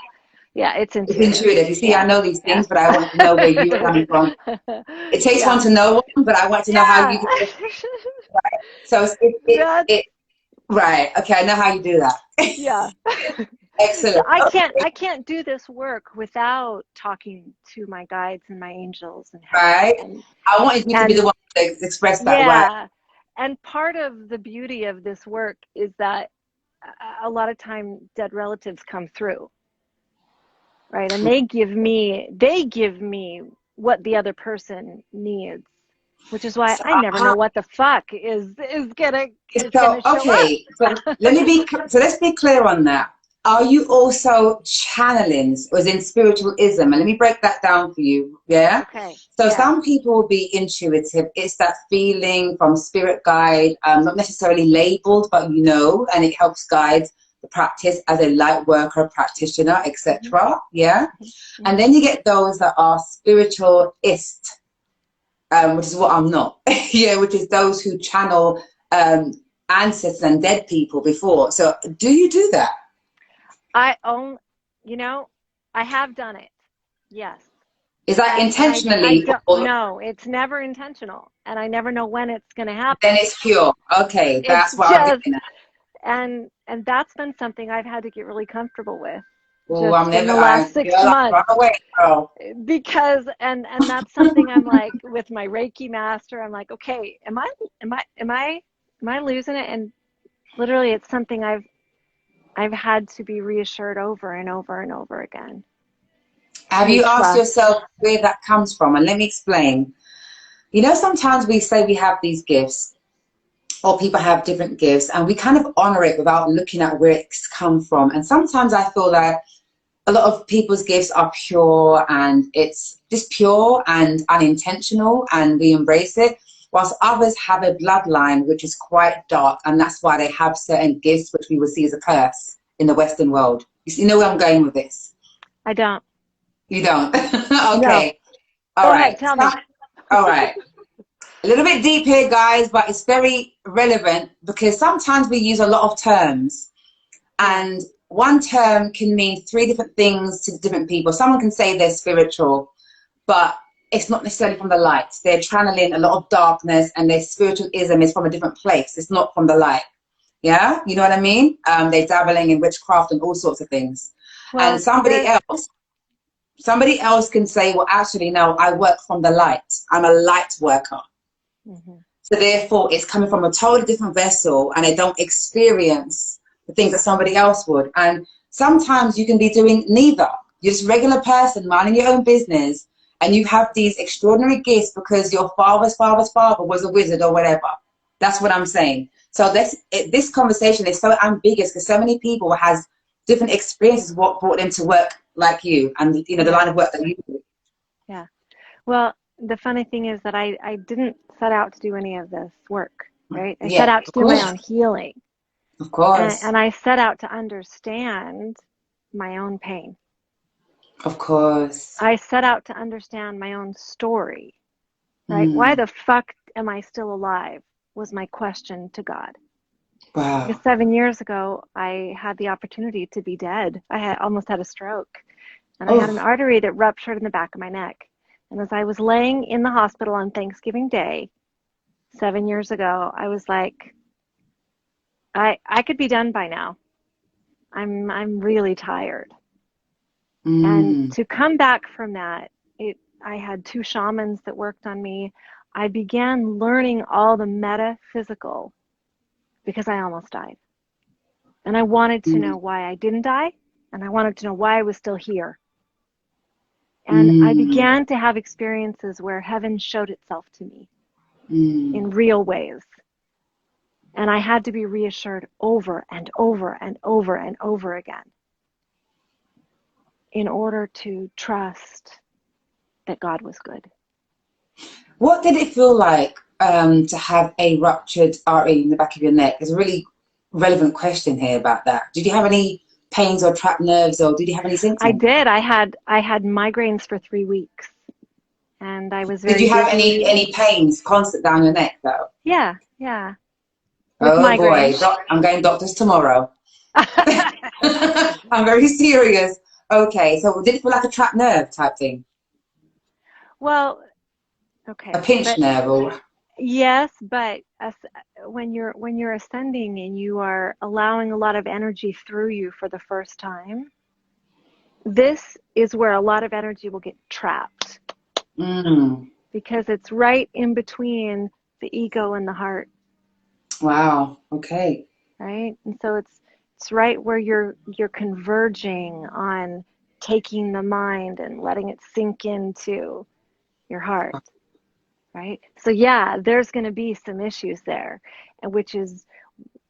Speaker 2: Yeah, it's intuitive.
Speaker 1: It's intuitive. You see, I know these things, but I want to know where you're coming from. It takes one to know one, but I want to know how you do it. Right. So right. Okay, I know how you do that.
Speaker 2: Yeah.
Speaker 1: Excellent.
Speaker 2: So I can't do this work without talking to my guides and my angels and
Speaker 1: I wanted you to be the one to express that.
Speaker 2: Yeah. And part of the beauty of this work is that a lot of time dead relatives come through. Right? And they give me what the other person needs, which is why I never know what the fuck is gonna show up.
Speaker 1: So let's be clear on that. Are you also channeling, or is in spiritualism? And let me break that down for you. Yeah.
Speaker 2: Okay.
Speaker 1: So some people will be intuitive. It's that feeling from spirit guide, not necessarily labeled, but and it helps guide the practice as a light worker, practitioner, etc. Yeah. And then you get those that are spiritualist, which is what I'm not. Which is those who channel ancestors and dead people before. So do you do that?
Speaker 2: I have done it. Yes.
Speaker 1: Is that intentionally?
Speaker 2: No, it's never intentional, and I never know when it's going to happen.
Speaker 1: Then it's pure. Okay, that's what I'm getting at.
Speaker 2: And that's been something I've had to get really comfortable with.
Speaker 1: Oh, I'm never
Speaker 2: in the last 6 months.
Speaker 1: Run away, girl.
Speaker 2: Because and that's something I'm like with my Reiki master. I'm like, okay, am I losing it? And literally, it's something I've had to be reassured over and over and over again.
Speaker 1: Have you asked yourself where that comes from? And let me explain. Sometimes we say we have these gifts, or people have different gifts, and we kind of honor it without looking at where it's come from. And sometimes I feel that a lot of people's gifts are pure, and it's just pure and unintentional, and we embrace it, whilst others have a bloodline which is quite dark, and that's why they have certain gifts which we would see as a curse in the Western world. You know where I'm going with this?
Speaker 2: I don't.
Speaker 1: You don't? Okay.
Speaker 2: No.
Speaker 1: All right.
Speaker 2: Ahead, tell me.
Speaker 1: All right. A little bit deep here, guys, but it's very relevant because sometimes we use a lot of terms, and one term can mean 3 different things to different people. Someone can say they're spiritual, but it's not necessarily from the light. They're channeling a lot of darkness, and their spiritualism is from a different place. It's not from the light. Yeah? You know what I mean? They're dabbling in witchcraft and all sorts of things. Well, and somebody else can say, well, actually, no, I work from the light. I'm a light worker. So therefore, it's coming from a totally different vessel, and they don't experience the things that somebody else would. And sometimes you can be doing neither. You're just a regular person minding your own business, and you have these extraordinary gifts because your father's father's father was a wizard or whatever. That's what I'm saying. So this conversation is so ambiguous because so many people has different experiences what brought them to work like you, and the line of work that you do.
Speaker 2: Yeah. Well, the funny thing is that I didn't set out to do any of this work, right? I set out to do my own healing.
Speaker 1: Of course.
Speaker 2: And I set out to understand my own pain.
Speaker 1: Of course.
Speaker 2: I set out to understand my own story, right? Why the fuck am I still alive was my question to God.
Speaker 1: Wow.
Speaker 2: Because 7 years ago, I had the opportunity to be dead. I almost had a stroke. And I had an artery that ruptured in the back of my neck. And as I was laying in the hospital on Thanksgiving Day, 7 years ago, I was like, I could be done by now. I'm really tired. And to come back from that, I had 2 shamans that worked on me. I began learning all the metaphysical because I almost died. And I wanted to know why I didn't die, and I wanted to know why I was still here. And I began to have experiences where heaven showed itself to me in real ways. And I had to be reassured over and over and over and over again in order to trust that God was good.
Speaker 1: What did it feel like to have a ruptured RE in the back of your neck? There's a really relevant question here about that. Did you have any pains or trapped nerves, or did you have any symptoms?
Speaker 2: I did. I had migraines for 3 weeks, and I was very
Speaker 1: Did you have
Speaker 2: dizzy.
Speaker 1: any pains constant down your neck though?
Speaker 2: Yeah. With
Speaker 1: Oh
Speaker 2: migraines.
Speaker 1: boy, I'm going doctors tomorrow. I'm very serious. Okay, so did it feel like a trapped nerve type thing?
Speaker 2: Well, okay.
Speaker 1: A pinched nerve, or?
Speaker 2: Yes, but when you're ascending and you are allowing a lot of energy through you for the first time, this is where a lot of energy will get trapped. Because it's right in between the ego and the heart.
Speaker 1: Wow. Okay.
Speaker 2: Right? And so it's right where you're converging on taking the mind and letting it sink into your heart. Right? So yeah, there's going to be some issues there, and which is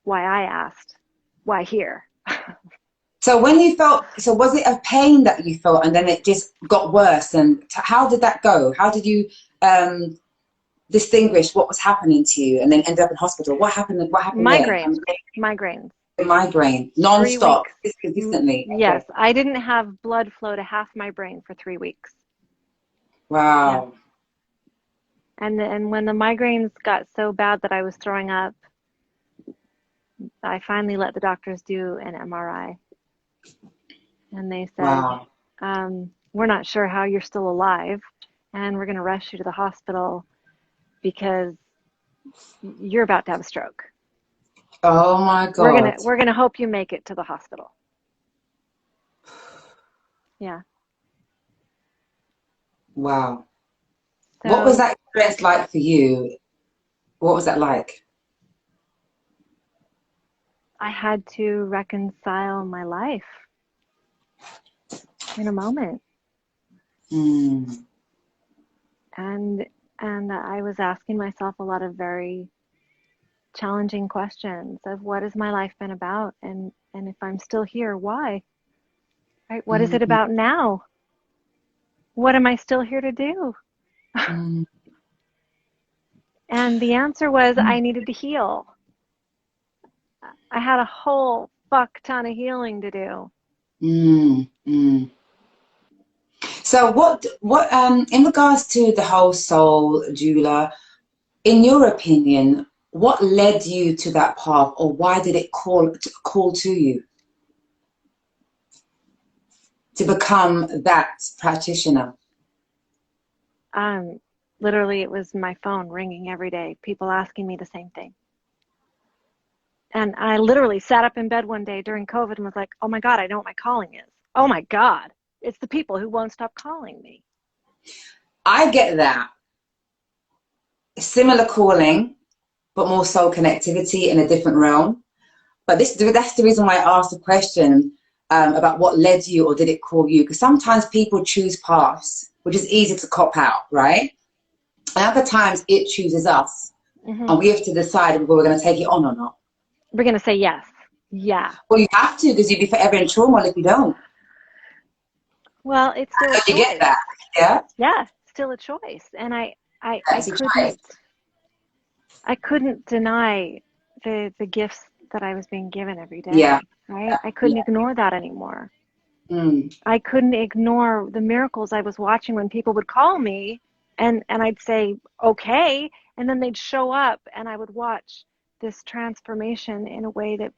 Speaker 2: why I asked, why here?
Speaker 1: So when you felt, so was it a pain that you felt and then it just got worse? And how did that go? How did you distinguish what was happening to you and then ended up in hospital? What happened
Speaker 2: Migraines.
Speaker 1: there?
Speaker 2: Migraines.
Speaker 1: Migraine, non-stop, consistently.
Speaker 2: Yes, okay. I didn't have blood flow to half my brain for 3 weeks.
Speaker 1: Wow.
Speaker 2: Yeah. And when the migraines got so bad that I was throwing up, I finally let the doctors do an MRI. And they said,
Speaker 1: wow.
Speaker 2: We're not sure how you're still alive, and we're going to rush you to the hospital because you're about to have a stroke.
Speaker 1: Oh my God.
Speaker 2: We're gonna hope you make it to the hospital. Yeah.
Speaker 1: Wow.
Speaker 2: So,
Speaker 1: what was that experience like for you? What was that like?
Speaker 2: I had to reconcile my life in a moment. And I was asking myself a lot of very challenging questions of what has my life been about, and if I'm still here, why? Right? What is it about now? What am I still here to do? And the answer was I needed to heal. I had a whole fuck ton of healing to do.
Speaker 1: So what in regards to the whole soul doula, in your opinion, what led you to that path, or why did it call to you to become that practitioner?
Speaker 2: Literally, it was my phone ringing every day, people asking me the same thing. And I literally sat up in bed one day during COVID and was like, oh my God, I know what my calling is. Oh my God, it's the people who won't stop calling me.
Speaker 1: I get that. Similar calling, but more soul connectivity in a different realm. But that's the reason why I asked the question about what led you, or did it call you? Because sometimes people choose paths, which is easy to cop out, right? And other times it chooses us, and we have to decide whether we're going to take it on or not.
Speaker 2: We're going to say yes. Yeah.
Speaker 1: Well, you have to, because you'd be forever in trauma if you don't.
Speaker 2: Well, it's still a choice.
Speaker 1: You get that, yeah?
Speaker 2: Yeah, still a choice. And I couldn't deny the gifts that I was being given every day.
Speaker 1: Yeah.
Speaker 2: Right? I couldn't ignore that anymore. I couldn't ignore the miracles I was watching when people would call me and I'd say, okay, and then they'd show up and I would watch this transformation in a way that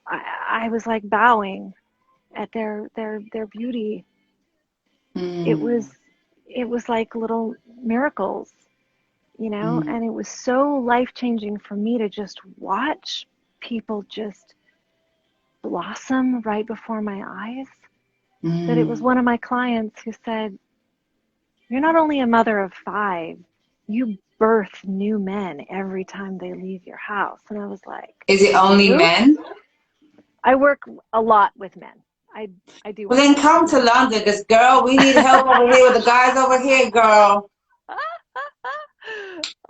Speaker 2: I was like bowing at their beauty. It was like little miracles, you know, and it was so life-changing for me to just watch people just blossom right before my eyes. That it was one of my clients who said, you're not only a mother of 5, you birth new men every time they leave your house. And I was like,
Speaker 1: is it only men?
Speaker 2: I work a lot with men. I do
Speaker 1: Well,
Speaker 2: want
Speaker 1: then
Speaker 2: that.
Speaker 1: come to London, because girl, we need help over here with the guys over here, girl.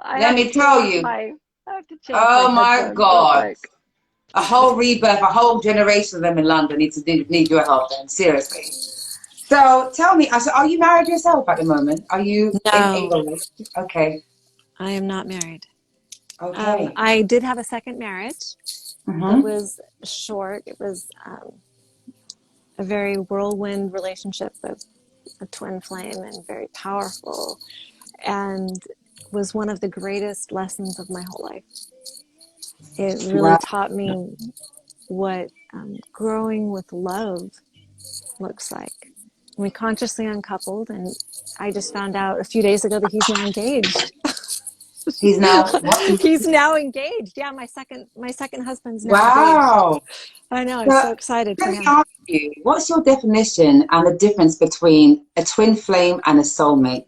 Speaker 2: I
Speaker 1: Let
Speaker 2: have to
Speaker 1: me tell
Speaker 2: change
Speaker 1: you.
Speaker 2: my I have to change my
Speaker 1: Oh my
Speaker 2: headphones real
Speaker 1: God.
Speaker 2: quick.
Speaker 1: A whole rebirth, a whole generation of them in London need your help then, seriously. So tell me, so are you married yourself at the moment? Are you in a
Speaker 2: No,
Speaker 1: relationship? Okay.
Speaker 2: I am not married.
Speaker 1: Okay.
Speaker 2: I did have a second marriage that
Speaker 1: Mm-hmm.
Speaker 2: was short. It was a very whirlwind relationship with a twin flame and very powerful, and was one of the greatest lessons of my whole life. It really
Speaker 1: Wow.
Speaker 2: taught me what growing with love looks like. We consciously uncoupled, and I just found out a few days ago that he's now engaged.
Speaker 1: He's now what?
Speaker 2: He's now engaged. Yeah, my second husband's now engaged.
Speaker 1: Wow.
Speaker 2: I know, I'm
Speaker 1: So
Speaker 2: so excited
Speaker 1: let
Speaker 2: for
Speaker 1: me
Speaker 2: him.
Speaker 1: ask you, what's your definition and the difference between a twin flame and a soulmate?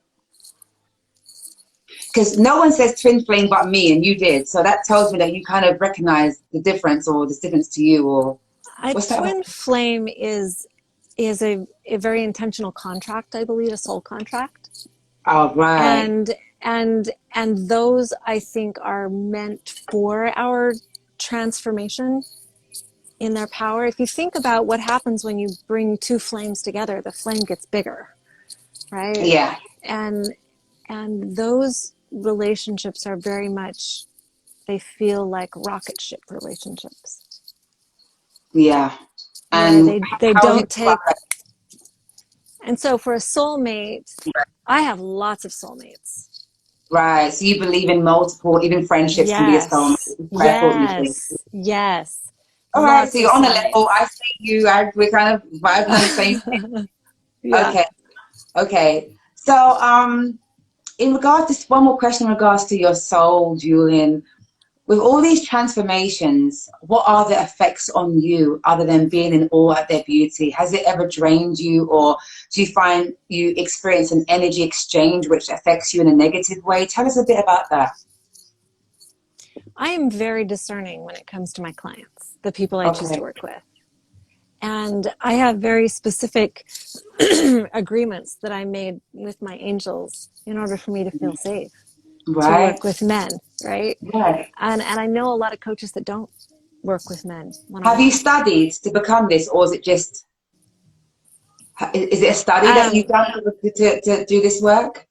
Speaker 1: Because no one says twin flame but me, and you did. So that tells me that you kind of recognize the difference, or the difference to you, or
Speaker 2: A
Speaker 1: what's that?
Speaker 2: twin flame is a very intentional contract, I believe, a soul contract.
Speaker 1: Oh, right.
Speaker 2: And and those I think are meant for our transformation in their power. If you think about what happens when you bring two flames together, the flame gets bigger, right?
Speaker 1: Yeah.
Speaker 2: And and those relationships are very much, they feel like rocket ship relationships,
Speaker 1: Yeah.
Speaker 2: where
Speaker 1: And
Speaker 2: they
Speaker 1: how would you
Speaker 2: don't
Speaker 1: describe
Speaker 2: take.
Speaker 1: that?
Speaker 2: And so for a soulmate, I have lots of soulmates.
Speaker 1: Right. So you believe in multiple, even friendships can be a soulmate.
Speaker 2: Yes,
Speaker 1: That's what I thought you think.
Speaker 2: yes, yes.
Speaker 1: All right. So
Speaker 2: Lots of
Speaker 1: you're on a level.
Speaker 2: soulmates.
Speaker 1: I see you. We're kind of vibing on the same thing.
Speaker 2: Yeah.
Speaker 1: Okay. Okay. So, in regards to one more question in regards to your soul, Julian, with all these transformations, what are the effects on you other than being in awe at their beauty? Has it ever drained you, or do you find you experience an energy exchange which affects you in a negative way? Tell us a bit about that.
Speaker 2: I am very discerning when it comes to my clients, the people I choose to
Speaker 1: Okay.
Speaker 2: work with. And I have very specific agreements that I made with my angels in order for me to feel safe to
Speaker 1: Right.
Speaker 2: work with men, right?
Speaker 1: Right.
Speaker 2: And I know a lot of coaches that don't work with men one on
Speaker 1: Have you
Speaker 2: one.
Speaker 1: studied to become this, or is it just, is it a study that you've
Speaker 2: Um,
Speaker 1: done to do this work?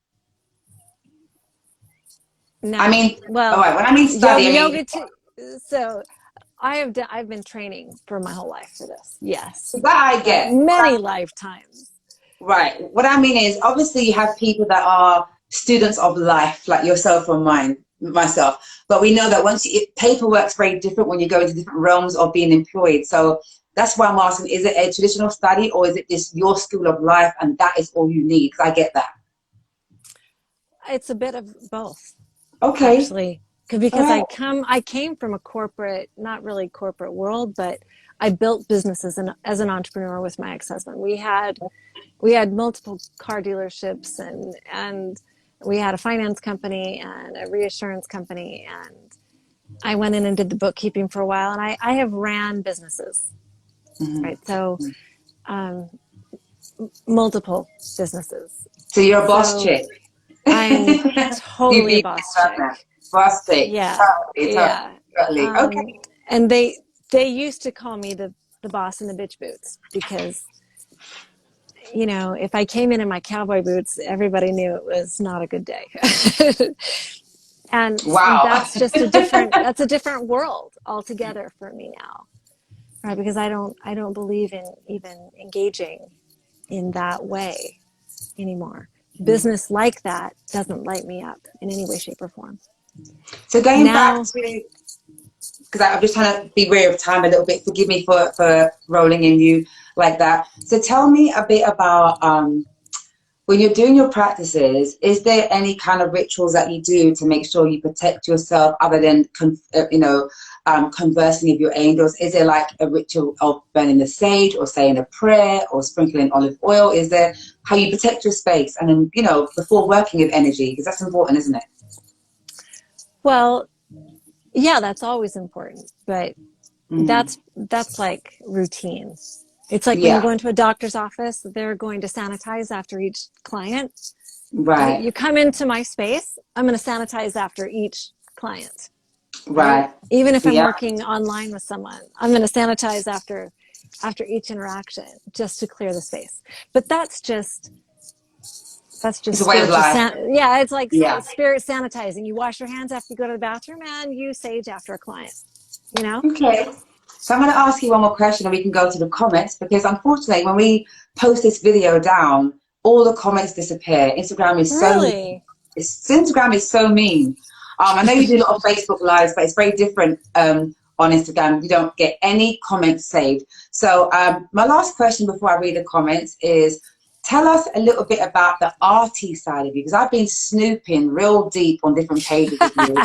Speaker 1: I
Speaker 2: no,
Speaker 1: mean, all
Speaker 2: well,
Speaker 1: right, when I mean study, I mean,
Speaker 2: so I've been training for my whole life for this. Yes,
Speaker 1: that I get.
Speaker 2: many lifetimes.
Speaker 1: Right. What I mean is, obviously, you have people that are students of life, like yourself or myself. But we know that paperwork's very different when you go into different realms of being employed. So that's why I'm asking: is it a traditional study, or is it just your school of life, and that is all you need? Because I get that.
Speaker 2: It's a bit of both,
Speaker 1: Okay.
Speaker 2: actually,
Speaker 1: All
Speaker 2: because
Speaker 1: right.
Speaker 2: I came from a corporate, not really corporate world, but I built businesses as an entrepreneur with my ex-husband. We had multiple car dealerships, and we had a finance company and a reassurance company, and I went in and did the bookkeeping for a while, and I have ran businesses,
Speaker 1: Mm-hmm.
Speaker 2: right? So um, multiple businesses.
Speaker 1: So you're a boss
Speaker 2: So
Speaker 1: chick.
Speaker 2: I'm
Speaker 1: You
Speaker 2: totally a
Speaker 1: be
Speaker 2: boss
Speaker 1: done that.
Speaker 2: chick.
Speaker 1: Boss chick.
Speaker 2: Yeah,
Speaker 1: Totally, totally,
Speaker 2: yeah.
Speaker 1: totally.
Speaker 2: Um,
Speaker 1: Okay.
Speaker 2: and they used to call me the boss in the bitch boots because, if I came in my cowboy boots, everybody knew it was not a good day. and
Speaker 1: Wow.
Speaker 2: that's a different world altogether for me now, right? Because I don't believe in even engaging in that way anymore. Business like that doesn't light me up in any way, shape, or form.
Speaker 1: So going back
Speaker 2: Now,
Speaker 1: to, because I'm just trying to be aware of time a little bit. Forgive me for rolling in you like that. So tell me a bit about when you're doing your practices, is there any kind of rituals that you do to make sure you protect yourself other than, conversing with your angels? Is there like a ritual of burning the sage or saying a prayer or sprinkling olive oil? Is there how you protect your space and then, before working with energy? Because that's important, isn't it?
Speaker 2: well, yeah, that's always important, but
Speaker 1: Mm.
Speaker 2: that's like routine. It's like when you
Speaker 1: Yeah.
Speaker 2: go into a doctor's office, they're going to sanitize after each client.
Speaker 1: Right.
Speaker 2: You come into my space, I'm going to sanitize after each client, right?
Speaker 1: Right.
Speaker 2: Even if I'm
Speaker 1: Yeah.
Speaker 2: working online with someone, I'm going to sanitize after each interaction just to clear the space. But that's just
Speaker 1: It's a way of
Speaker 2: spiritual
Speaker 1: life.
Speaker 2: yeah, it's like
Speaker 1: Yeah.
Speaker 2: spirit sanitizing. You wash your hands after you go to the bathroom, and you sage after a client, you know?
Speaker 1: Okay. So I'm going to ask you one more question and we can go to the comments, because unfortunately when we post this video down, all the comments disappear.
Speaker 2: Really?
Speaker 1: Instagram is so mean. I know you do a lot of Facebook lives, but it's very different on Instagram. You don't get any comments saved. So my last question before I read the comments is, tell us a little bit about the arty side of you, because I've been snooping real deep on different pages of you.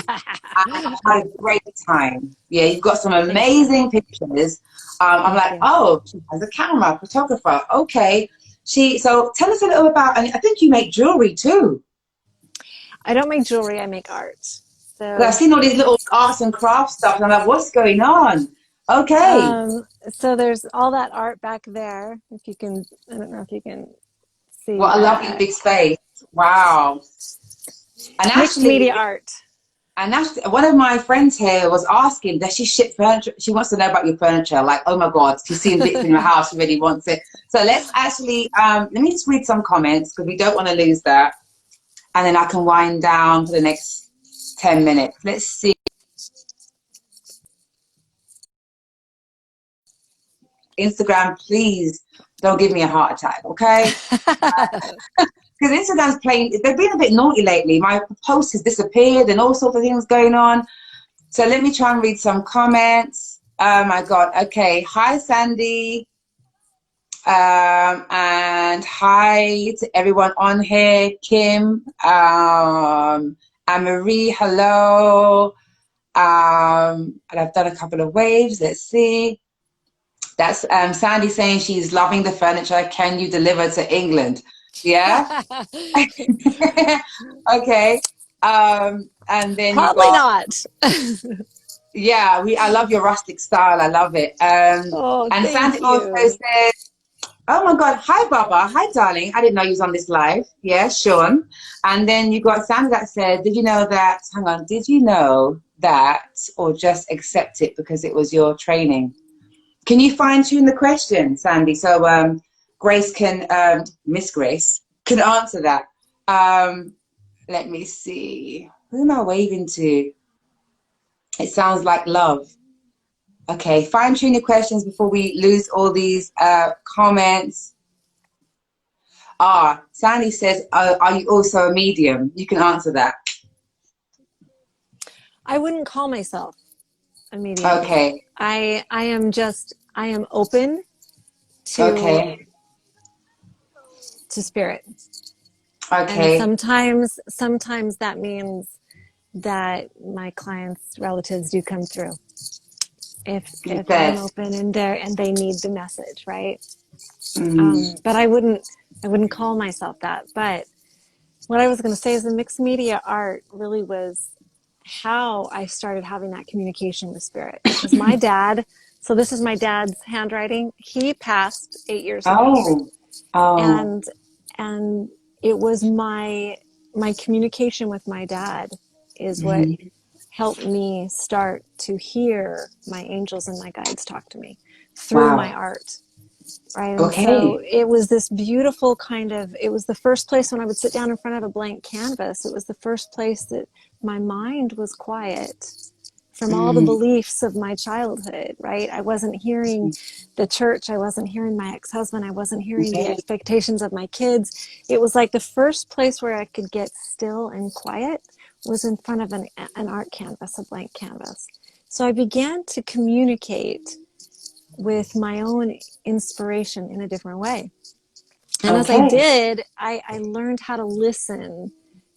Speaker 1: I've had a great time. Yeah, you've got some
Speaker 2: Thank you.
Speaker 1: amazing pictures. I'm
Speaker 2: Thank
Speaker 1: like,
Speaker 2: you.
Speaker 1: oh, she has a camera, photographer. Okay. So tell us a little about, and I think you make jewelry too.
Speaker 2: I don't make jewelry, I make art.
Speaker 1: Because I've
Speaker 2: So
Speaker 1: seen all these little arts and crafts stuff, and I'm like, what's going on? Okay.
Speaker 2: so there's all that art back there. If you can, I don't know if you can see
Speaker 1: What a lovely
Speaker 2: that.
Speaker 1: big space. Wow. And
Speaker 2: Mixed media
Speaker 1: actually,
Speaker 2: art.
Speaker 1: one of my friends here was asking, does she ship furniture? She wants to know about your furniture. Like, oh my God, she's seen bits in your house. She really wants it. So let's actually, let me just read some comments because we don't want to lose that. And then I can wind down for the next 10 minutes. Let's see. Instagram, please don't give me a heart attack, okay? Because Instagram's playing, they've been a bit naughty lately. My post has disappeared and all sorts of things going on. So let me try and read some comments. Oh my God. Okay. Hi, Sandy. And hi to everyone on here. Kim, Anne-Marie, hello. And I've done a couple of waves. Let's see. That's Sandy saying she's loving the furniture. Can you deliver to England? Yeah. Okay. And then you
Speaker 2: Probably
Speaker 1: got,
Speaker 2: not.
Speaker 1: yeah, I love your rustic style. I love it.
Speaker 2: Oh,
Speaker 1: And
Speaker 2: thank
Speaker 1: Sandy also
Speaker 2: you.
Speaker 1: said, oh my God, hi Baba, hi darling. I didn't know you was on this live. Yeah, Sean. And then you got Sandy that said, did you know that, hang on, did you know that, or just accept it because it was your training? Can you fine tune the question, Sandy? So Grace can, Miss Grace, can answer that. Let me see. Who am I waving to? It sounds like love. Okay, fine tune your questions before we lose all these comments. Sandy says, are you also a medium? You can answer that.
Speaker 2: I wouldn't call myself a medium.
Speaker 1: Okay,
Speaker 2: I am open to
Speaker 1: okay,
Speaker 2: spirit. And
Speaker 1: okay.
Speaker 2: sometimes that means that my clients' relatives do come through.
Speaker 1: You
Speaker 2: If I'm
Speaker 1: said.
Speaker 2: open and they need the message, right?
Speaker 1: Mm,
Speaker 2: But I wouldn't call myself that. But what I was going to say is the mixed media art really was how I started having that communication with spirit. Because my dad, so this is my dad's handwriting. He passed 8 years ago,
Speaker 1: oh, oh,
Speaker 2: and it was my communication with my dad is what
Speaker 1: mm,
Speaker 2: helped me start to hear my angels and my guides talk to me through my
Speaker 1: wow.
Speaker 2: art, right? And so
Speaker 1: Okay.
Speaker 2: it was this beautiful kind of, it was the first place when I would sit down in front of a blank canvas, it was the first place that my mind was quiet from all the
Speaker 1: Mm,
Speaker 2: beliefs of my childhood, right? I wasn't hearing the church. I wasn't hearing my ex-husband. I wasn't hearing the
Speaker 1: okay.
Speaker 2: expectations of my kids. It was like the first place where I could get still and quiet was in front of an art canvas, a blank canvas. So I began to communicate with my own inspiration in a different way. And as I
Speaker 1: Okay.
Speaker 2: did, I learned how to listen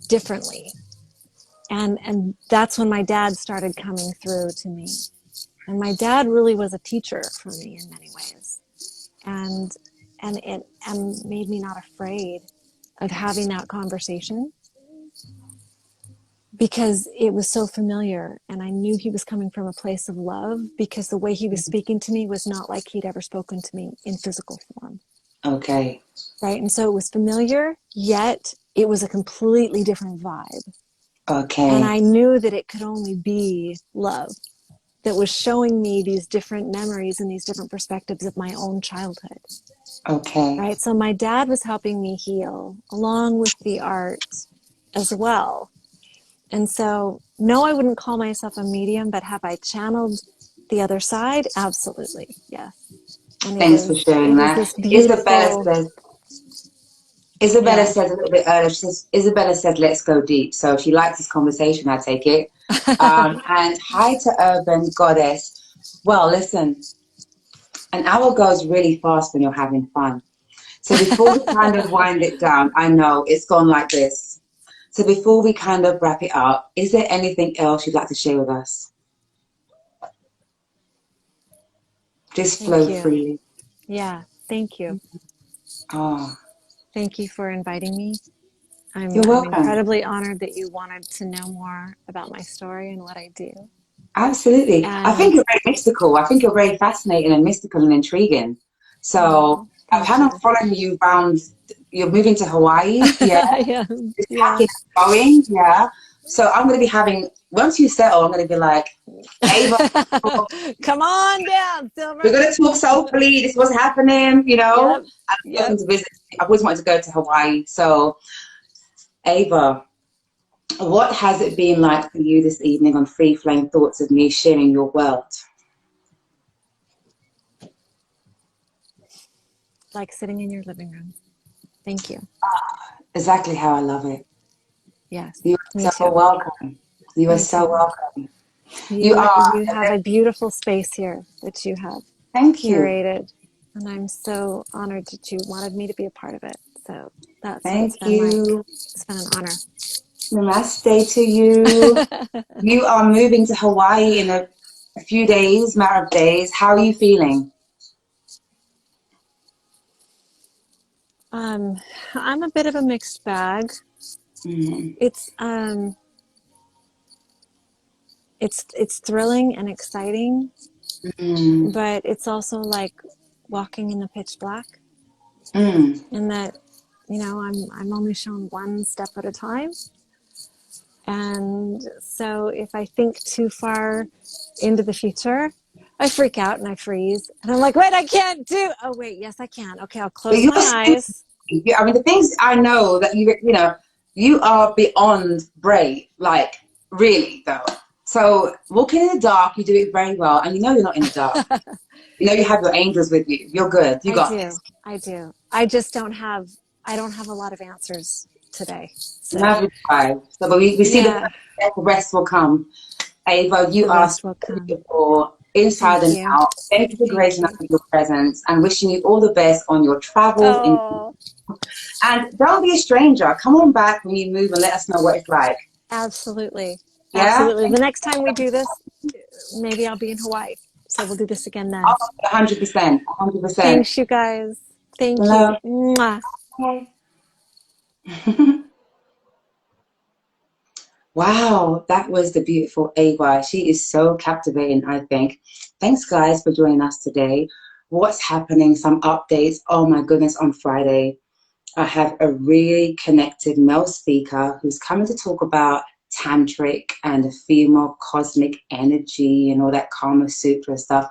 Speaker 2: differently. And that's when my dad started coming through to me. And my dad really was a teacher for me in many ways. And it made me not afraid of having that conversation because it was so familiar, and I knew he was coming from a place of love, because the way he was speaking to me was not like he'd ever spoken to me in physical form.
Speaker 1: Okay.
Speaker 2: Right? And so it was familiar, yet it was a completely different vibe.
Speaker 1: Okay.
Speaker 2: And I knew that it could only be love that was showing me these different memories and these different perspectives of my own childhood.
Speaker 1: Okay.
Speaker 2: Right? So my dad was helping me heal along with the art as well. And so, no, I wouldn't call myself a medium, but have I channeled the other side? Absolutely, yes. And
Speaker 1: Thanks for sharing
Speaker 2: it is
Speaker 1: that.
Speaker 2: this beautiful.
Speaker 1: Isabella
Speaker 2: Yeah.
Speaker 1: says a little bit earlier, she says, Isabella said, let's go deep. So she likes this conversation, I take it. And hi to Urban Goddess. Well, listen, an hour goes really fast when you're having fun. So before we kind of wind it down, I know it's gone like this. So before we kind of wrap it up, is there anything else you'd like to share with us? Just
Speaker 2: Thank
Speaker 1: flow
Speaker 2: you.
Speaker 1: freely.
Speaker 2: Yeah, thank you.
Speaker 1: Oh,
Speaker 2: Thank you for inviting me.
Speaker 1: you're
Speaker 2: I'm
Speaker 1: welcome.
Speaker 2: incredibly honored that you wanted to know more about my story and what I do.
Speaker 1: Absolutely. I think
Speaker 2: And
Speaker 1: you're very mystical. I think you're very fascinating and mystical and intriguing. So
Speaker 2: oh,
Speaker 1: I
Speaker 2: thank
Speaker 1: plan on
Speaker 2: you.
Speaker 1: following you around. You're moving to Hawaii, yeah?
Speaker 2: Yeah,
Speaker 1: It's
Speaker 2: yeah.
Speaker 1: packing and going, yeah? So I'm going to be having, once you settle, I'm going to be like, Ava,
Speaker 2: Come on down,
Speaker 1: we're
Speaker 2: Silver.
Speaker 1: going to talk soulfully. This is what's happening, you know?
Speaker 2: Yep,
Speaker 1: I'm
Speaker 2: yep.
Speaker 1: looking to visit. I've always wanted to go to Hawaii. So, Ava, what has it been like for you this evening on Free Flame Thoughts of me sharing your world?
Speaker 2: Like sitting in your living room. Thank you.
Speaker 1: Exactly how I love it.
Speaker 2: Yes,
Speaker 1: You are
Speaker 2: me
Speaker 1: so
Speaker 2: too.
Speaker 1: welcome. You are
Speaker 2: Me
Speaker 1: so
Speaker 2: too.
Speaker 1: welcome. You are.
Speaker 2: You have a beautiful space here that you have
Speaker 1: Thank you.
Speaker 2: curated, and I'm so honored that you wanted me to be a part of it. So that's what it's
Speaker 1: Thank
Speaker 2: been like.
Speaker 1: you.
Speaker 2: It's been an honor.
Speaker 1: Namaste to you. You are moving to Hawaii in a few days, matter of days. How are you feeling?
Speaker 2: um, I'm a bit of a mixed bag.
Speaker 1: Mm,
Speaker 2: It's um, it's thrilling and exciting,
Speaker 1: mm,
Speaker 2: but it's also like walking in the pitch black,
Speaker 1: mm.
Speaker 2: in that, I'm only shown one step at a time. And so if I think too far into the future, I freak out and I freeze. And I'm like, wait, I can't do. Oh, wait, yes, I can. Okay, I'll
Speaker 1: But
Speaker 2: close
Speaker 1: you're
Speaker 2: my eyes.
Speaker 1: I mean, the things I know that you know, you are beyond brave, like really though. So walking in the dark, you do it very well, and you know you're not in the dark. You know you have your angels with you. You're good. You
Speaker 2: I
Speaker 1: got this.
Speaker 2: do. I do. I just I don't have a lot of answers today. So,
Speaker 1: Never try. So, but we see
Speaker 2: yeah,
Speaker 1: the rest will come. Ava, you
Speaker 2: the
Speaker 1: are
Speaker 2: rest
Speaker 1: so
Speaker 2: will come.
Speaker 1: beautiful inside
Speaker 2: Thank
Speaker 1: and
Speaker 2: you.
Speaker 1: out. Thank you for
Speaker 2: Thank
Speaker 1: gracing us
Speaker 2: you.
Speaker 1: with your presence and wishing you all the best on your travels.
Speaker 2: Oh,
Speaker 1: And don't be a stranger. Come on back when you move and let us know what it's like.
Speaker 2: absolutely.
Speaker 1: Yeah?
Speaker 2: Absolutely. The next time we do this, maybe I'll be in Hawaii. So we'll do this again
Speaker 1: Oh,
Speaker 2: then.
Speaker 1: 100%. 100%.
Speaker 2: Thanks, you guys. Thank you.
Speaker 1: Hello.
Speaker 2: Mwah.
Speaker 1: Okay. Wow, that was the beautiful Ava. She is so captivating, I think. Thanks, guys, for joining us today. What's happening? Some updates. Oh, my goodness, on Friday, I have a really connected male speaker who's coming to talk about tantric and the female cosmic energy and all that Kama Sutra stuff.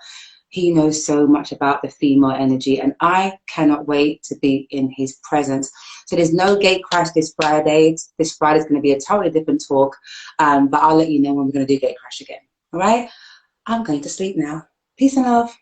Speaker 1: He knows so much about the female energy, and I cannot wait to be in his presence. So there's no gate crash this Friday. This Friday is going to be a totally different talk, but I'll let you know when we're going to do gate crash again. All right? I'm going to sleep now. Peace and love.